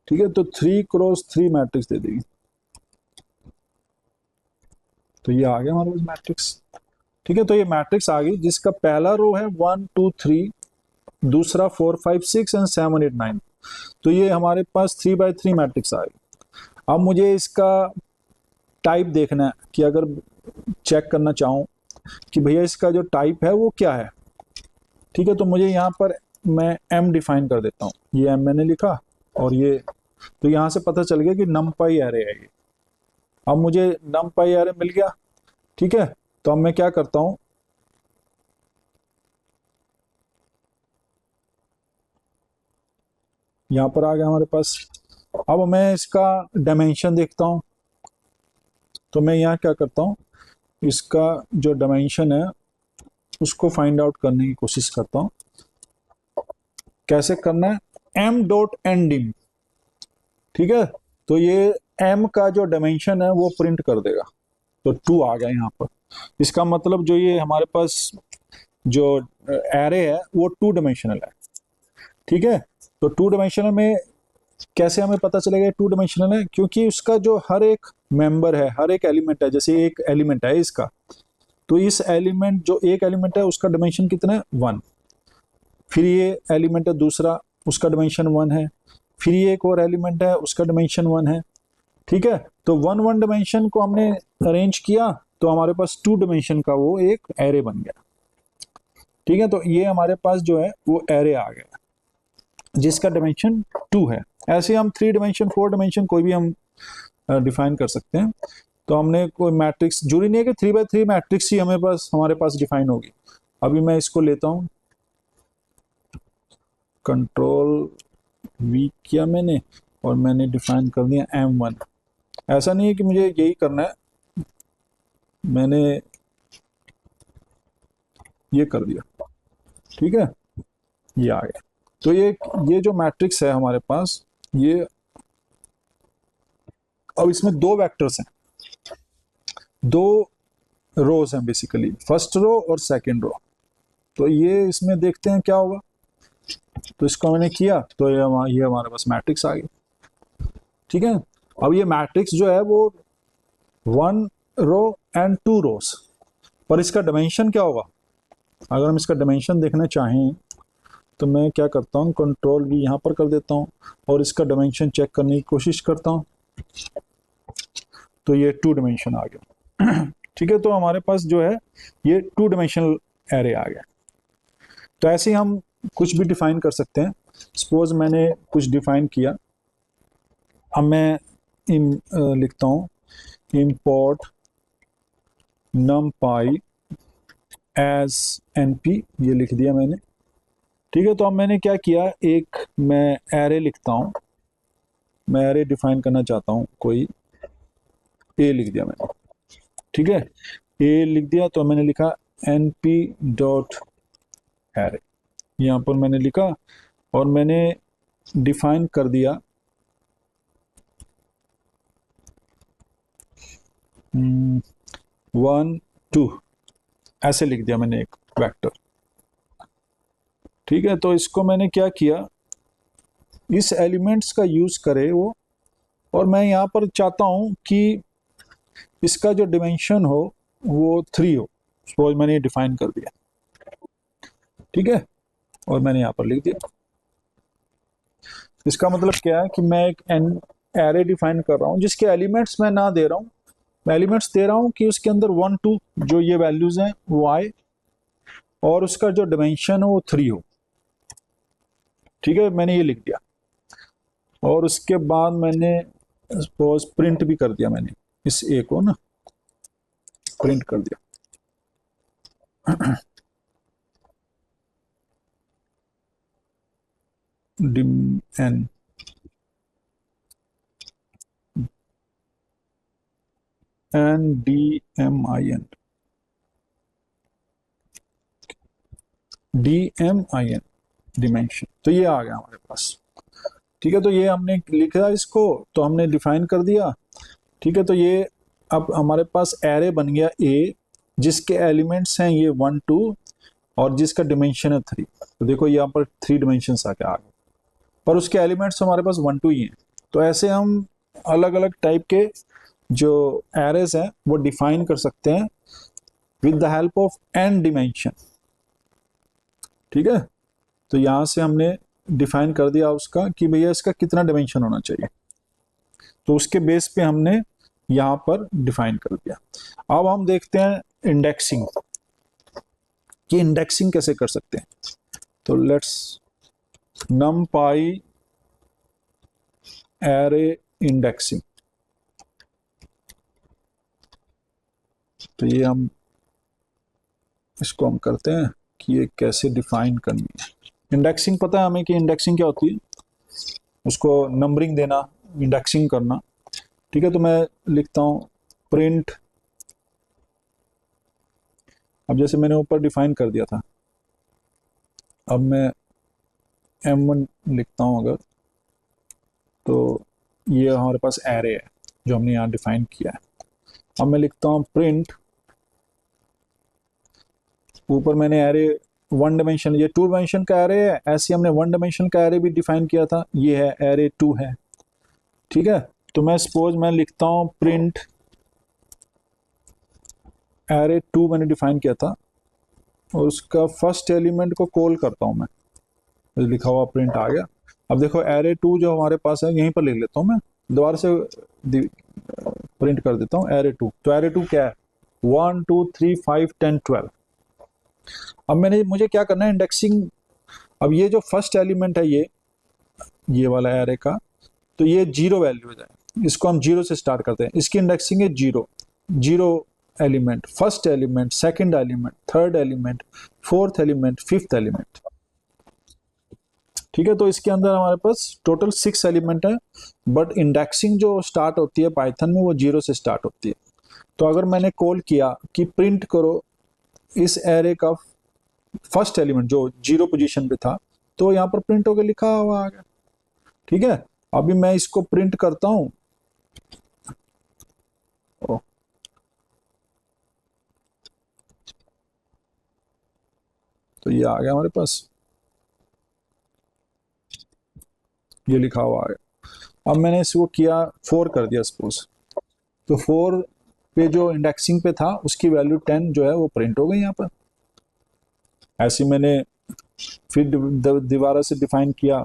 ठीक है, तो 3 क्रॉस 3 मैट्रिक्स दे देगी। तो ये आ गया हमारे पास मैट्रिक्स। ठीक है, तो ये मैट्रिक्स आ गई जिसका पहला रो है 1 2 3, दूसरा 4 5 6 एंड 7 8 9। तो ये हमारे पास 3 by 3 मैट्रिक्स आ गई। अब मुझे इसका टाइप देखना है कि अगर चेक करना चाहूँ कि भैया इसका जो टाइप है वो क्या है। ठीक है, तो मुझे यहाँ पर मैं m डिफाइन कर देता हूँ, ये m मैंने लिखा, और ये, तो यहाँ से पता चल गया कि numpy एरे है ये। अब मुझे numpy एरे मिल गया। ठीक है, तो अब मैं क्या करता हूँ, यहाँ पर आ गया हमारे पास। अब मैं इसका डायमेंशन देखता हूँ, तो मैं यहाँ क्या करता हूँ, इसका जो डायमेंशन है उसको फाइंड आउट करने की कोशिश करता हूँ। कैसे करना है, m डॉट ndim। ठीक है, तो ये m का जो डायमेंशन है वो प्रिंट कर देगा, तो 2 आ गया यहाँ पर। इसका मतलब जो ये हमारे पास जो एरे है वो 2 डायमेंशनल है। ठीक है, तो 2 डायमेंशनल में कैसे हमें पता चलेगा 2 डायमेंशनल है, क्योंकि उसका जो हर एक मेंबर है, हर एक एलिमेंट है, जैसे एक एलिमेंट है इसका, तो इस एलिमेंट जो एक एलिमेंट है उसका डायमेंशन कितना है 1। फिर ये एलिमेंट है दूसरा, उसका डायमेंशन 1 है। फिर ये एक और एलिमेंट है, उसका डायमेंशन 1 है। ठीक है, तो 1 1 डायमेंशन को हमने अरेंज किया, तो हमारे पास 2 डायमेंशन का वो एक एरे बन गया। ठीक है, तो ये हमारे पास जो है वो एरे आ गया जिसका डायमेंशन 2 है। ऐसे हम 3 डायमेंशन 4 डायमेंशन कोई भी हम डिफाइन कर सकते हैं। तो हमने कोई मैट्रिक्स, जरूरी नहीं है कि 3 by 3 मैट्रिक्स ही हमारे पास डिफाइन होगी। अभी मैं इसको लेता हूँ कंट्रोल वी किया मैंने और मैंने डिफाइन कर दिया M1। ऐसा नहीं है कि मुझे यही करना है, मैंने ये कर दिया, ठीक है, ये आ गया। तो ये जो मैट्रिक्स है हमारे पास, ये अब इसमें दो वेक्टर्स हैं, दो रोज हैं बेसिकली, फर्स्ट रो और सेकंड रो। तो ये इसमें देखते हैं क्या होगा। तो इसको मैंने किया तो ये हमारे पास मैट्रिक्स आ गई, ठीक है। अब ये मैट्रिक्स जो है वो 1 रो एंड 2 रोज, पर इसका डायमेंशन क्या होगा। अगर हम इसका डायमेंशन देखना चाहें तो मैं क्या करता हूँ, कंट्रोल भी यहाँ पर कर देता हूँ और इसका डायमेंशन चेक करने की कोशिश करता हूँ। तो ये 2 डायमेंशन आ गया, ठीक है। तो हमारे पास जो है ये 2 डायमेंशनल एरे आ गया। तो ऐसे ही हम कुछ भी डिफाइन कर सकते हैं। सपोज मैंने कुछ डिफाइन किया, अब मैं लिखता हूँ import numpy as np, ये लिख दिया मैंने, ठीक है। तो अब मैंने क्या किया, एक मैं एरे लिखता हूँ, मैं एरे डिफाइन करना चाहता हूँ, कोई ए लिख दिया मैंने, ठीक है। ए लिख दिया तो मैंने लिखा np डॉट एरे, यहाँ पर मैंने लिखा और मैंने डिफाइन कर दिया 1 2, ऐसे लिख दिया मैंने एक वेक्टर, ठीक है। तो इसको मैंने क्या किया, इस एलिमेंट्स का यूज करे वो, और मैं यहाँ पर चाहता हूँ कि इसका जो डिमेंशन हो वो 3 हो। सपोज मैंने ये डिफाइन कर दिया, ठीक है, और मैंने यहाँ पर लिख दिया। इसका मतलब क्या है कि मैं एक एरे डिफाइन कर रहा हूँ जिसके एलिमेंट्स मैं ना दे रहा हूँ, मैं एलिमेंट्स दे रहा हूँ कि उसके अंदर 1 2 जो ये वैल्यूज हैं वो आए और उसका जो डिमेंशन हो वो 3 हो, ठीक है। मैंने ये लिख दिया और उसके बाद मैंने सपोज प्रिंट भी कर दिया, मैंने इस ए को ना प्रिंट कर दिया। डिम एन DMIN डिमेंशन, तो ये आ गया हमारे पास, ठीक है। तो ये हमने लिखा इसको, तो हमने डिफाइन कर दिया, ठीक है। तो ये अब हमारे पास एरे बन गया ए जिसके एलिमेंट्स हैं ये 1 2 और जिसका डिमेंशन है 3। तो देखो यहाँ पर 3 डिमेंशंस आके आ गए, पर उसके एलिमेंट्स हमारे पास 1 2 ही हैं। तो ऐसे हम अलग अलग टाइप के जो एरेज हैं वो डिफाइन कर सकते हैं with the help of n dimension, ठीक है। तो यहाँ से हमने डिफाइन कर दिया उसका कि भैया इसका कितना डिमेंशन होना चाहिए, तो उसके बेस पे हमने यहाँ पर डिफाइन कर दिया। अब हम देखते हैं इंडेक्सिंग, कि इंडेक्सिंग कैसे कर सकते हैं। तो लेट्स numpy एरे इंडेक्सिंग, तो ये हम इसको हम करते हैं कि ये कैसे डिफाइन करनी है। इंडेक्सिंग पता है हमें कि इंडेक्सिंग क्या होती है, उसको नंबरिंग देना, इंडेक्सिंग करना, ठीक है। तो मैं लिखता हूँ प्रिंट, अब जैसे मैंने ऊपर डिफाइन कर दिया था, अब मैं M1 लिखता हूँ अगर, तो ये हमारे पास एरे है जो हमने यहाँ डिफाइन किया है। अब मैं लिखता हूँ प्रिंट, ऊपर मैंने एरे 1 डायमेंशन, ये 2 डायमेंशन का एरे है, ऐसे हमने 1 डायमेंशन का एरे भी डिफाइन किया था, ये है एरे 2 है, ठीक है। तो मैं सपोज मैं लिखता हूँ प्रिंट एरे 2 मैंने डिफाइन किया था और उसका फर्स्ट एलिमेंट को कॉल करता हूँ मैं, लिखा हुआ प्रिंट आ गया। अब देखो एरे 2 जो हमारे पास है यहीं पर लिख लेता हूँ मैं, दोबारा से प्रिंट कर देता हूँ एरे 2। तो एरे 2 क्या है, 1 2 3 5 10 12। अब मुझे क्या करना है, इंडेक्सिंग। अब ये जो फर्स्ट एलिमेंट है ये वाला एरे का, तो ये 0 वैल्यू है, इसको हम 0 से स्टार्ट करते हैं, इसकी इंडेक्सिंग है 0 0 element, first element, second element, third element, fourth element, fifth element, ठीक है, तो इसके अंदर हमारे पास टोटल 6 एलिमेंट है, बट इंडेक्सिंग जो स्टार्ट होती है पाइथन में वो 0 से स्टार्ट होती है। तो अगर मैंने कॉल किया कि प्रिंट करो इस एरे का फर्स्ट एलिमेंट जो 0 पोजीशन पे था, तो यहाँ पर प्रिंट होकर लिखा हुआ आ गया। ठीक है, अभी मैं इसको प्रिंट करता हूँ, तो ये आ गया हमारे पास, ये लिखा हुआ आ गया। अब मैंने इसको किया 4 कर दिया सपोज, तो 4 पे जो इंडेक्सिंग पे था उसकी वैल्यू 10 जो है वो प्रिंट हो गई यहाँ पर। ऐसे मैंने फिर दोबारा से डिफाइन किया,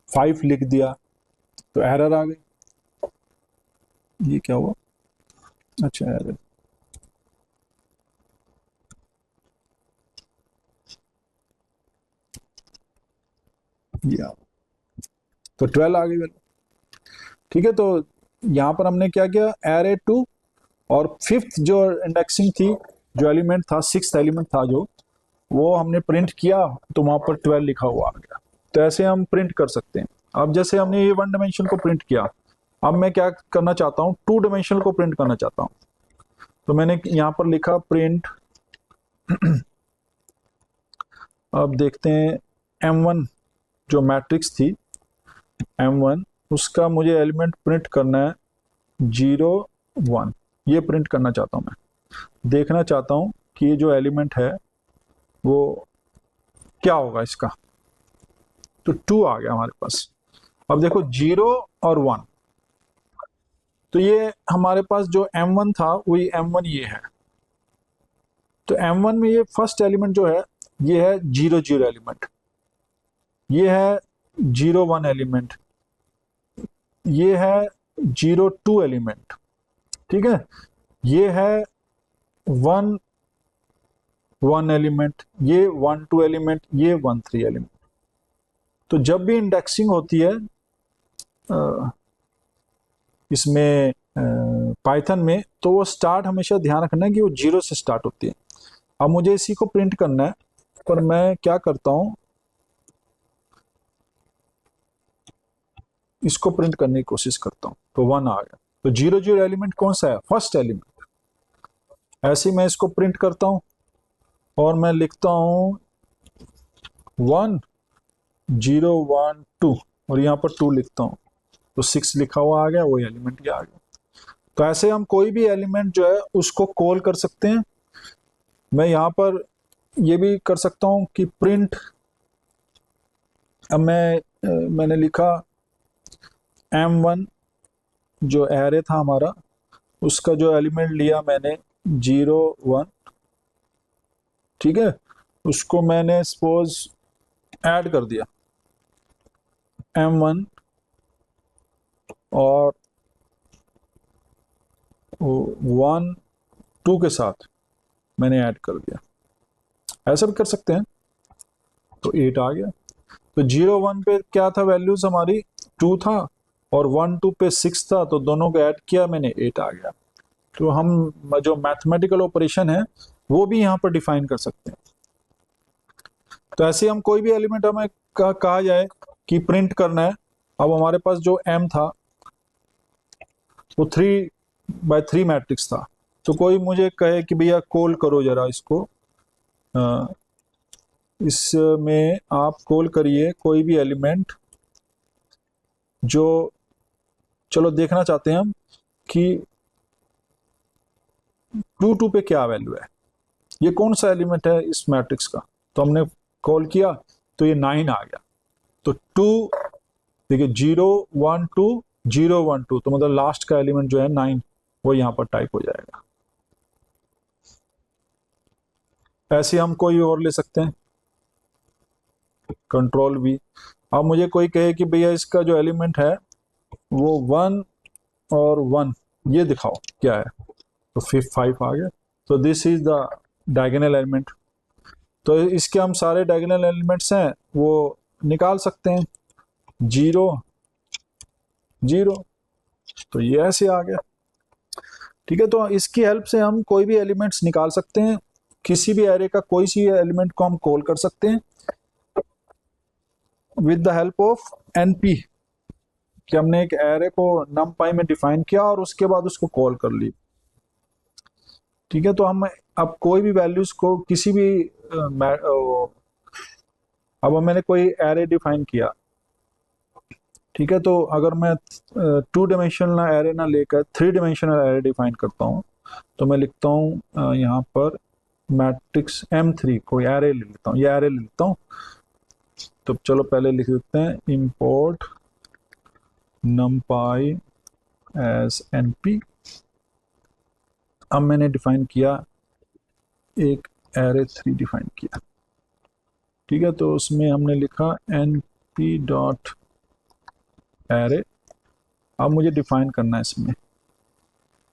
5 लिख दिया, तो एरर आ गई। ये क्या हुआ? अच्छा, एरर, ये तो 12 आ गई वैल्यू। ठीक है, तो यहाँ पर हमने क्या किया, एरे 2 और 5th जो इंडेक्सिंग थी, जो एलिमेंट था, 6th एलिमेंट था जो, वो हमने प्रिंट किया, तो वहां पर 12 लिखा हुआ आ गया। तो ऐसे हम प्रिंट कर सकते हैं। अब जैसे हमने ये 1 डायमेंशन को प्रिंट किया, अब मैं क्या करना चाहता हूँ, 2 डायमेंशन को प्रिंट करना चाहता हूँ। तो मैंने यहाँ पर लिखा प्रिंट अब देखते हैं M1 जो मैट्रिक्स थी, M1 उसका मुझे एलिमेंट प्रिंट करना है 0 1, ये प्रिंट करना चाहता हूँ। मैं देखना चाहता हूँ कि ये जो एलिमेंट है वो क्या होगा इसका। तो 2 आ गया हमारे पास। अब देखो 0 और 1, तो ये हमारे पास जो M1 था वही M1 ये है। तो M1 में ये फर्स्ट एलिमेंट जो है ये है 0 0 एलिमेंट, ये है 0 1 एलिमेंट, ये है 0 2 एलिमेंट। ठीक है, ये है 1 1 एलिमेंट, ये 1 2 एलिमेंट, ये 1 3 एलिमेंट। तो जब भी इंडेक्सिंग होती है इसमें पाइथन में, तो वो स्टार्ट हमेशा ध्यान रखना है कि वो 0 से स्टार्ट होती है। अब मुझे इसी को प्रिंट करना है, पर मैं क्या करता हूं, इसको प्रिंट करने की कोशिश करता हूं, तो 1 आ गया। तो 0 0 एलिमेंट कौन सा है, फर्स्ट एलिमेंट। ऐसे ही मैं इसको प्रिंट करता हूं और मैं लिखता हूं 1 0 1 2, और यहाँ पर 2 लिखता हूं, तो 6 लिखा हुआ आ गया, वही एलिमेंट ये आ गया। तो ऐसे हम कोई भी एलिमेंट जो है उसको कॉल कर सकते हैं। मैं यहाँ पर ये भी कर सकता हूँ कि प्रिंट, अब मैंने लिखा M1 जो एरे था हमारा, उसका जो एलिमेंट लिया मैंने 0 1, ठीक है, उसको मैंने सपोज ऐड कर दिया M1 और 1 2 के साथ मैंने ऐड कर दिया, ऐसा भी कर सकते हैं। तो 8 आ गया। तो 0 1 पे क्या था, वैल्यूज हमारी 2 था, और 1 2 पे 6 था, तो दोनों को ऐड किया मैंने, 8 आ गया। तो हम जो मैथमेटिकल ऑपरेशन है वो भी यहाँ पर डिफाइन कर सकते हैं। तो ऐसे हम कोई भी एलिमेंट हमें कहा जाए कि प्रिंट करना है। अब हमारे पास जो M था वो 3x3 मैट्रिक्स था, तो कोई मुझे कहे कि भैया कॉल करो जरा इसको, इसमें आप कॉल करिए कोई भी एलिमेंट जो, चलो देखना चाहते हैं हम कि 2 2 पे क्या वैल्यू है, ये कौन सा एलिमेंट है इस मैट्रिक्स का। तो हमने कॉल किया तो ये 9 आ गया। तो 2, देखिए 0 1 2 0 1 2, तो मतलब लास्ट का एलिमेंट जो है 9 वो यहाँ पर टाइप हो जाएगा। ऐसे हम कोई और ले सकते हैं, कंट्रोल V। अब मुझे कोई कहे कि भैया इसका जो एलिमेंट है वो 1 और 1 ये दिखाओ क्या है, तो 5 आ गया। तो this is the diagonal element. तो इसके हम सारे डायगोनल एलिमेंट्स हैं वो निकाल सकते हैं, 0 0, तो ये ऐसे आ गया। ठीक है, तो इसकी हेल्प से हम कोई भी एलिमेंट्स निकाल सकते हैं, किसी भी एरे का कोई सी एलिमेंट को हम कॉल कर सकते हैं। With the help of NP, कि हमने एक एरे को numpy में डिफाइन किया और उसके बाद उसको कॉल कर ली। ठीक है, तो हम अब कोई भी वैल्यूज को किसी भी अब मैंने कोई एरे डिफाइन किया, ठीक है, तो अगर मैं 2 डायमेंशनल एरे ना लेकर 3 डायमेंशनल एरे डिफाइन करता हूँ, तो मैं लिखता हूँ यहाँ पर मैट्रिक्स M3 कोई एरे ले लेता हूँ, ये एरे ले लेता हूँ। तो चलो पहले लिख देते हैं import numpy as np। अब मैंने डिफाइन किया एक एरे 3 डिफाइन किया, ठीक है, तो उसमें हमने लिखा np डॉट एरे। अब मुझे डिफाइन करना है इसमें,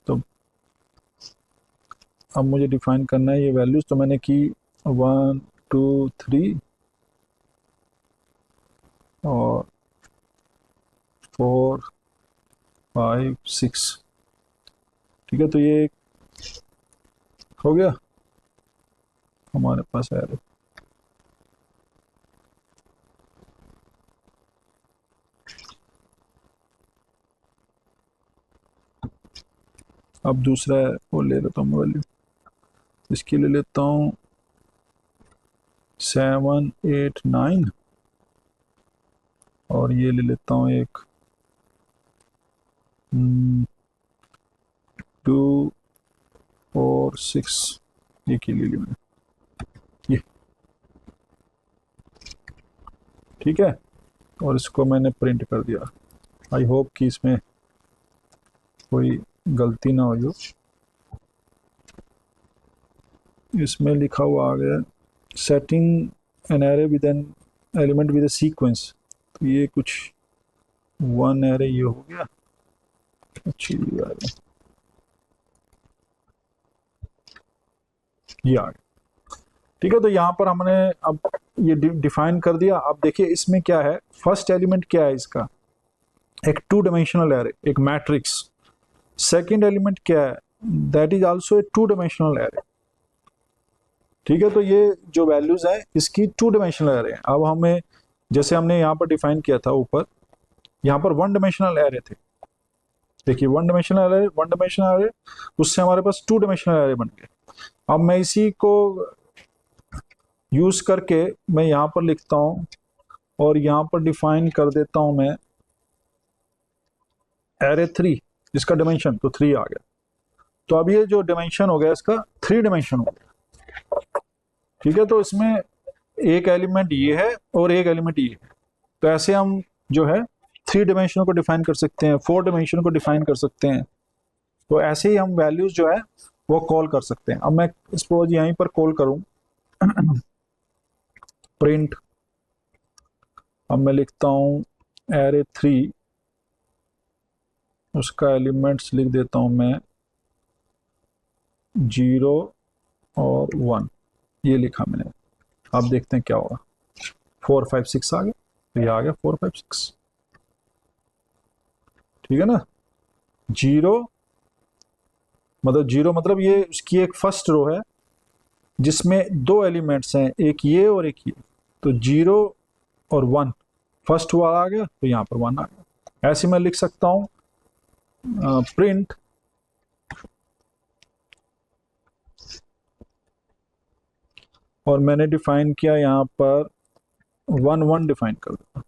तो अब मुझे डिफाइन करना है ये वैल्यूज, तो मैंने की 1 2 3 और 4 5 6, ठीक है, तो ये हो गया हमारे पास एरे। अब दूसरा वो ले लेता हूँ वैल्यू, इसकी ले लेता हूँ 7 8 9 और ये ले लेता हूँ एक 2 4 6, ये की ले ली मैंने, ये ठीक है, और इसको मैंने प्रिंट कर दिया। आई होप कि इसमें कोई गलती ना हो। इसमें लिखा हुआ आ गया setting an array with an element with A sequence, तो ये कुछ 1 एरे ये हो गया। अच्छी बात है, ये आ गया, ठीक है, तो यहाँ पर हमने अब ये डिफाइन कर दिया। अब देखिए इसमें क्या है, फर्स्ट एलिमेंट क्या है इसका, एक 2 डायमेंशनल एरे, एक मैट्रिक्स। सेकंड एलिमेंट क्या है, that is also a 2 dimensional array, ठीक है, तो ये जो वैल्यूज है इसकी 2 डायमेंशनल एरे है। अब हमें जैसे हमने यहाँ पर डिफाइन किया था ऊपर, यहाँ पर 1 डायमेंशनल एरे थे, देखिए 1 डायमेंशनल एरे, उससे हमारे पास 2 डायमेंशनल एरे बन गए। अब मैं इसी को यूज करके मैं यहाँ पर लिखता हूँ और यहाँ पर डिफाइन कर देता हूँ मैं एरे 3, जिसका डायमेंशन तो 3 आ गया। तो अब ये जो डायमेंशन हो गया इसका 3 डायमेंशन हो गया, ठीक है, तो इसमें एक एलिमेंट ये है और एक एलिमेंट ये है, तो ऐसे हम जो है 3 डायमेंशन को डिफाइन कर सकते हैं, 4 डायमेंशन को डिफाइन कर सकते हैं। तो ऐसे ही हम वैल्यूज जो है वो कॉल कर सकते हैं। अब मैं सपोज यहीं पर कॉल करूं प्रिंट, अब मैं लिखता हूं एरे 3, उसका एलिमेंट्स लिख देता हूं मैं 0 और 1, ये लिखा मैंने। अब देखते हैं क्या होगा, 4 5 6 आ गया, ये आ गया 4 5 6, ठीक है ना। 0 मतलब ये उसकी एक फर्स्ट रो है जिसमें 2 एलिमेंट्स हैं, एक ये और एक ये, तो 0 और 1 फर्स्ट वाला आ गया, तो यहाँ पर 1 आ गया। ऐसे मैं लिख सकता हूँ प्रिंट और मैंने डिफाइन किया यहाँ पर 1 1 डिफाइन कर दिया,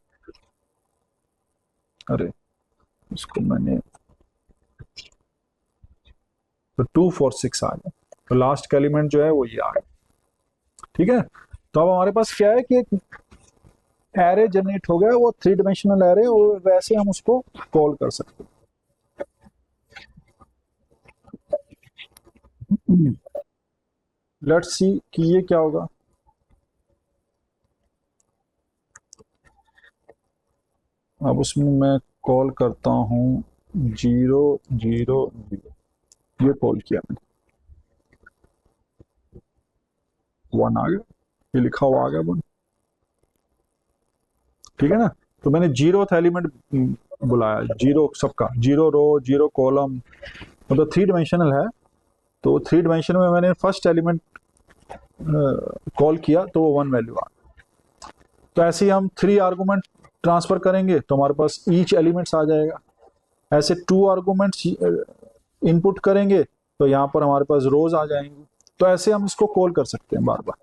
अरे इसको मैंने, तो 2 4 6 आ गया, तो लास्ट का एलिमेंट जो है वो ये आ गया, ठीक है। तो अब हमारे पास क्या है कि एक एरे जनरेट हो गया, वो 3 डायमेंशनल एरे, और वैसे हम उसको कॉल कर सकते हैं। लेट्स सी कि ये क्या होगा। अब उसमें मैं कॉल करता हूँ 0 0 0, ये कॉल किया मैंने, 1 आ गया, ये लिखा हुआ आ गया 1, ठीक है ना। तो मैंने 0th एलिमेंट बुलाया, 0 सबका, 0 रो 0 कॉलम, मतलब 3 डायमेंशनल है, तो 3 डायमेंशन में मैंने फर्स्ट एलिमेंट कॉल किया तो वो 1 वैल्यू आ गया। तो ऐसे ही हम 3 आर्गूमेंट ट्रांसफर करेंगे तो हमारे पास ईच एलिमेंट्स आ जाएगा। ऐसे 2 आर्गूमेंट्स इनपुट करेंगे तो यहाँ पर हमारे पास रोज आ जाएंगी। तो ऐसे हम इसको कॉल कर सकते हैं बार बार।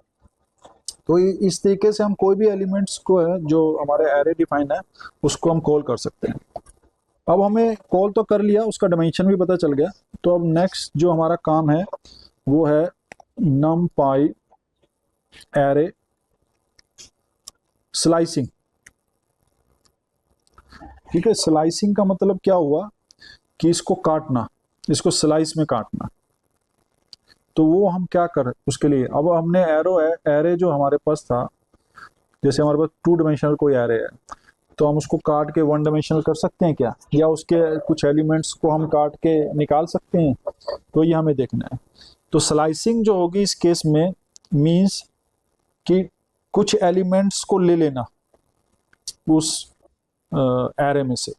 तो इस तरीके से हम कोई भी एलिमेंट्स को है जो हमारे एरे डिफाइन है उसको हम कॉल कर सकते हैं। अब हमें कॉल तो कर लिया, उसका डायमेंशन भी पता चल गया। तो अब नेक्स्ट जो हमारा काम है वो है numpy एरे स्लाइसिंग। ठीक है, स्लाइसिंग का मतलब क्या हुआ कि इसको काटना, इसको स्लाइस में काटना। तो वो हम क्या कर उसके लिए, अब हमने एरे जो हमारे पास था, जैसे हमारे पास 2 डायमेंशनल कोई एरे है तो हम उसको काट के 1 डायमेंशनल कर सकते हैं क्या, या उसके कुछ एलिमेंट्स को हम काट के निकाल सकते हैं, तो ये हमें देखना है। तो स्लाइसिंग जो होगी इस केस में मीन्स कि कुछ एलिमेंट्स को ले लेना उस एरे में से।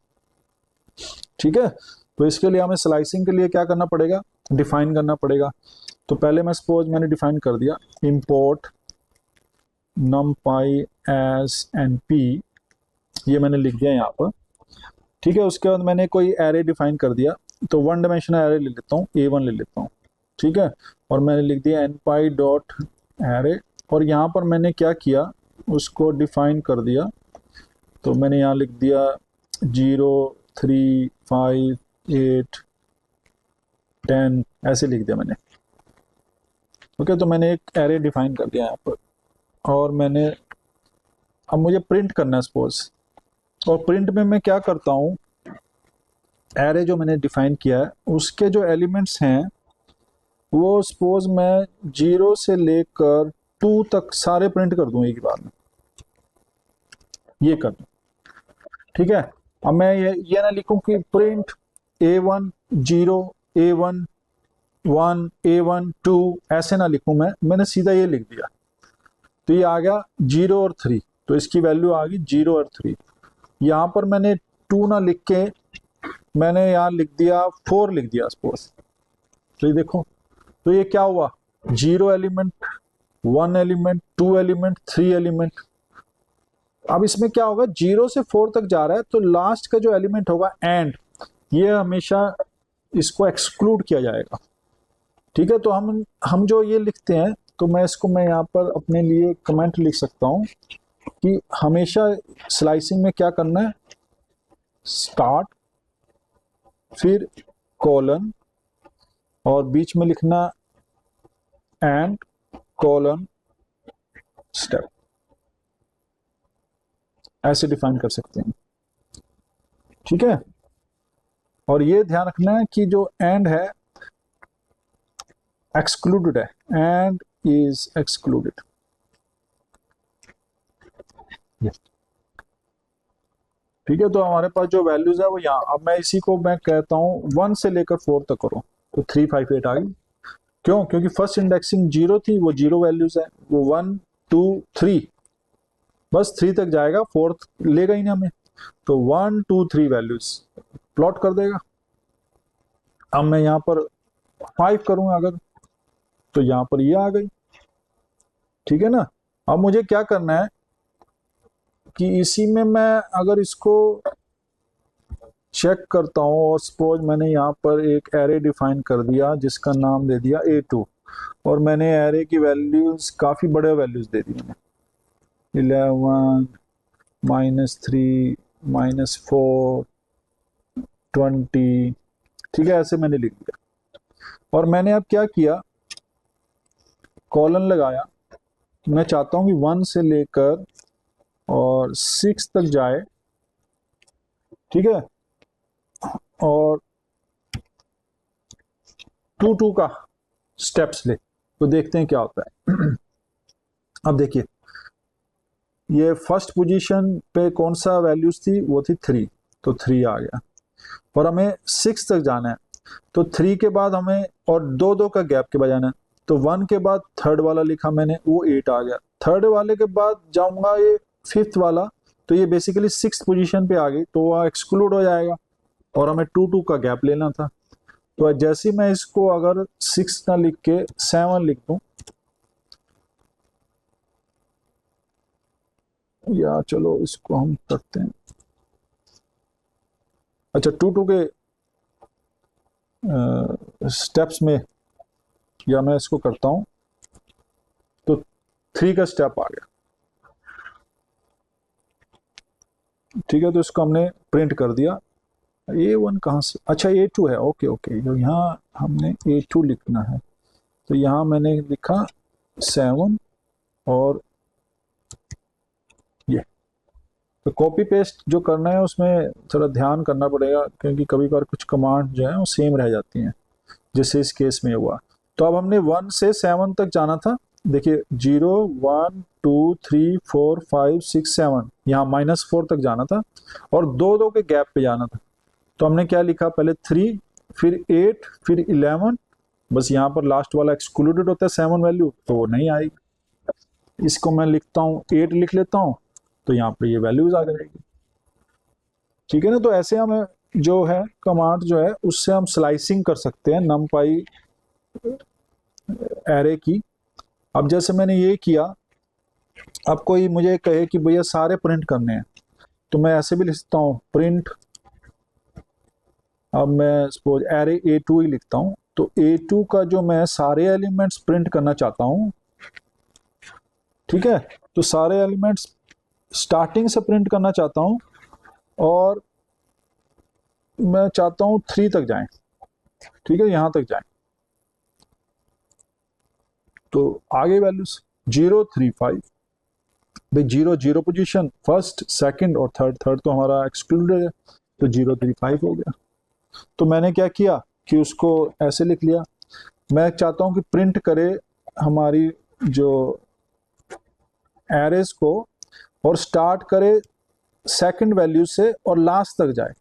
ठीक है, तो इसके लिए हमें स्लाइसिंग के लिए क्या करना पड़ेगा, डिफाइन करना पड़ेगा। तो पहले मैं सपोज मैंने डिफाइन कर दिया इंपोर्ट numpy as np, ये मैंने लिख दिया यहाँ पर। ठीक है, उसके बाद मैंने कोई एरे डिफाइन कर दिया, तो 1 डायमेंशनल एरे ले लेता हूँ, a1 ले लेता हूँ। ठीक है, और मैंने लिख दिया npy डॉट एरे, और यहाँ पर मैंने क्या किया उसको डिफाइन कर दिया। तो मैंने यहाँ लिख दिया 0 3 5 8 10 ऐसे लिख दिया मैंने। ओके, तो मैंने एक एरे डिफाइन कर दिया यहाँ पर, और मैंने अब मुझे प्रिंट करना है सपोज। और प्रिंट में मैं क्या करता हूँ, एरे जो मैंने डिफाइन किया है उसके जो एलिमेंट्स हैं वो सपोज मैं 0 से लेकर 2 तक सारे प्रिंट कर दूं एक ही बार में, ये कर दूं। ठीक है, अब मैं ये ना लिखूं कि प्रिंट A1 0 A1 1 A1 2 ऐसे ना लिखूं, मैंने सीधा ये लिख दिया। तो ये आ गया 0 और 3, तो इसकी वैल्यू आ गई 0 और 3। यहाँ पर मैंने 2 ना लिख के मैंने यहाँ लिख दिया 4 लिख दिया सपोज। तो ये देखो, तो ये क्या हुआ, 0 एलिमेंट 1 एलिमेंट 2 एलिमेंट 3 एलिमेंट। अब इसमें क्या होगा, 0 से 4 तक जा रहा है तो लास्ट का जो एलिमेंट होगा एंड, ये हमेशा इसको एक्सक्लूड किया जाएगा। ठीक है, तो हम जो ये लिखते हैं, तो मैं यहाँ पर अपने लिए कमेंट लिख सकता हूँ कि हमेशा स्लाइसिंग में क्या करना है, स्टार्ट फिर कॉलन और बीच में लिखना एंड कॉलन स्टेप, ऐसे डिफाइन कर सकते हैं। ठीक है, और ये ध्यान रखना है कि जो एंड है एक्सक्लूडेड है, एंड इज एक्सक्लूडेड। ठीक है, तो हमारे पास जो वैल्यूज है वो यहाँ, अब मैं इसी को मैं कहता हूँ 1 से लेकर 4 तक करो, तो 3 5 8 आ गई। क्यों, क्योंकि फर्स्ट इंडेक्सिंग 0 थी, वो 0 वैल्यूज है, वो 1 2 3 बस 3 तक जाएगा, 4th लेगा ही नहीं हमें, तो 1 2 3 वैल्यूज प्लॉट कर देगा। अब मैं यहाँ पर 5 करूंगा अगर, तो यहाँ पर ये आ गई। ठीक है ना, अब मुझे क्या करना है कि इसी में मैं अगर इसको चेक करता हूँ, और सपोज मैंने यहाँ पर एक एरे डिफाइन कर दिया जिसका नाम दे दिया A2, और मैंने एरे की वैल्यूज काफ़ी बड़े वैल्यूज दे दी मैंने, 11 -3 -4 20। ठीक है, ऐसे मैंने लिख दिया, और मैंने अब क्या किया, कॉलन लगाया। मैं चाहता हूँ कि 1 से लेकर और 6 तक जाए। ठीक है, और 2 2 का स्टेप्स ले, तो देखते हैं क्या होता है। अब देखिए, ये फर्स्ट पोजीशन पे कौन सा वैल्यूज थी, वो थी 3, तो 3 आ गया, और हमें 6 तक जाना है, तो 3 के बाद हमें और 2 2 का गैप के बाद जाना है, तो 1 के बाद थर्ड वाला लिखा मैंने, वो 8 आ गया। थर्ड वाले के बाद जाऊंगा ये 5th वाला, तो ये बेसिकली 6th पोजीशन पे आ गई, तो वह एक्सक्लूड हो जाएगा, और हमें 2 2 का गैप लेना था। तो जैसे मैं इसको अगर 6 ना लिख के 7 लिख दूं, या चलो इसको हम करते हैं, अच्छा 2 के स्टेप्स में, या मैं इसको करता हूं तो 3 का स्टेप आ गया। ठीक है, तो इसको हमने प्रिंट कर दिया। A1 कहाँ से, अच्छा A2 है, ओके ओके, तो यहाँ हमने A2 लिखना है, तो यहाँ मैंने लिखा 7 और ये। तो कॉपी पेस्ट जो करना है उसमें थोड़ा ध्यान करना पड़ेगा, क्योंकि कभी कभार कुछ कमांड जो है वो सेम रह जाती हैं, जैसे इस केस में हुआ। तो अब हमने 1 से 7 तक जाना था, देखिए 0 1 2 3 4 5 6 7, यहाँ -4 तक जाना था और 2 के गैप पे जाना था। तो हमने क्या लिखा, पहले 3 फिर 8 फिर 11, बस यहाँ पर लास्ट वाला एक्सक्लूडेड होता है 7 वैल्यू, तो वो नहीं आएगी। इसको मैं लिखता हूँ 8 लिख लेता हूँ, तो यहाँ पर ये वैल्यूज आ जाएगी। ठीक है ना, तो ऐसे हम जो है कमांड जो है उससे हम स्लाइसिंग कर सकते हैं numpy एरे की। अब जैसे मैंने ये किया, अब कोई मुझे कहे कि भैया सारे प्रिंट करने हैं, तो मैं ऐसे भी लिखता हूँ प्रिंट, अब मैं सपोज एरे A2 ही लिखता हूँ, तो A2 का जो मैं सारे एलिमेंट्स प्रिंट करना चाहता हूँ, ठीक है, तो सारे एलिमेंट्स स्टार्टिंग से प्रिंट करना चाहता हूँ और मैं चाहता हूँ 3 तक जाएं, ठीक है, यहां तक जाएं। तो आगे वैल्यूज 0 3 5, भाई 0 0 पोजीशन, फर्स्ट सेकंड और थर्ड, थर्ड तो हमारा एक्सक्लूडेड है, तो 0 3 5 हो गया। तो मैंने क्या किया कि उसको ऐसे लिख लिया, मैं चाहता हूं कि प्रिंट करे हमारी जो एरेज को और स्टार्ट करे सेकंड वैल्यू से और लास्ट तक जाए।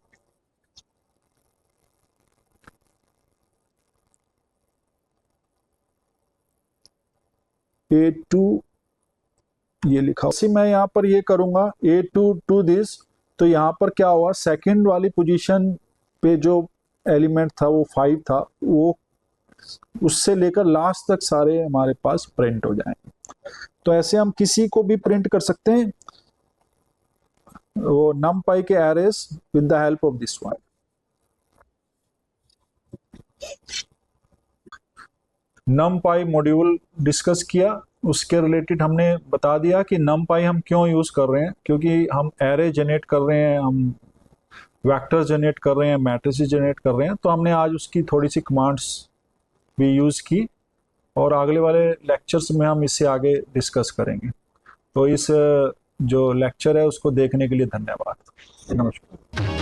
A2 ये लिखा, इसी मैं यहाँ पर ये करूंगा A2 टू दिस, तो यहाँ पर क्या हुआ, सेकंड वाली पोजीशन पे जो एलिमेंट था वो 5 था, वो उससे लेकर लास्ट तक सारे हमारे पास प्रिंट हो जाएंगे। तो ऐसे हम किसी को भी प्रिंट कर सकते हैं, वो numpy के arrays with the help of this one. numpy module discuss किया, उसके रिलेटेड हमने बता दिया कि numpy हम क्यों यूज कर रहे हैं, क्योंकि हम एरे जनरेट कर रहे हैं, हम वेक्टर्स जनरेट कर रहे हैं, मैट्रिसेस जनरेट कर रहे हैं। तो हमने आज उसकी थोड़ी सी कमांड्स भी यूज की और अगले वाले लेक्चर्स में हम इससे आगे डिस्कस करेंगे। तो इस जो लेक्चर है उसको देखने के लिए धन्यवाद, नमस्कार।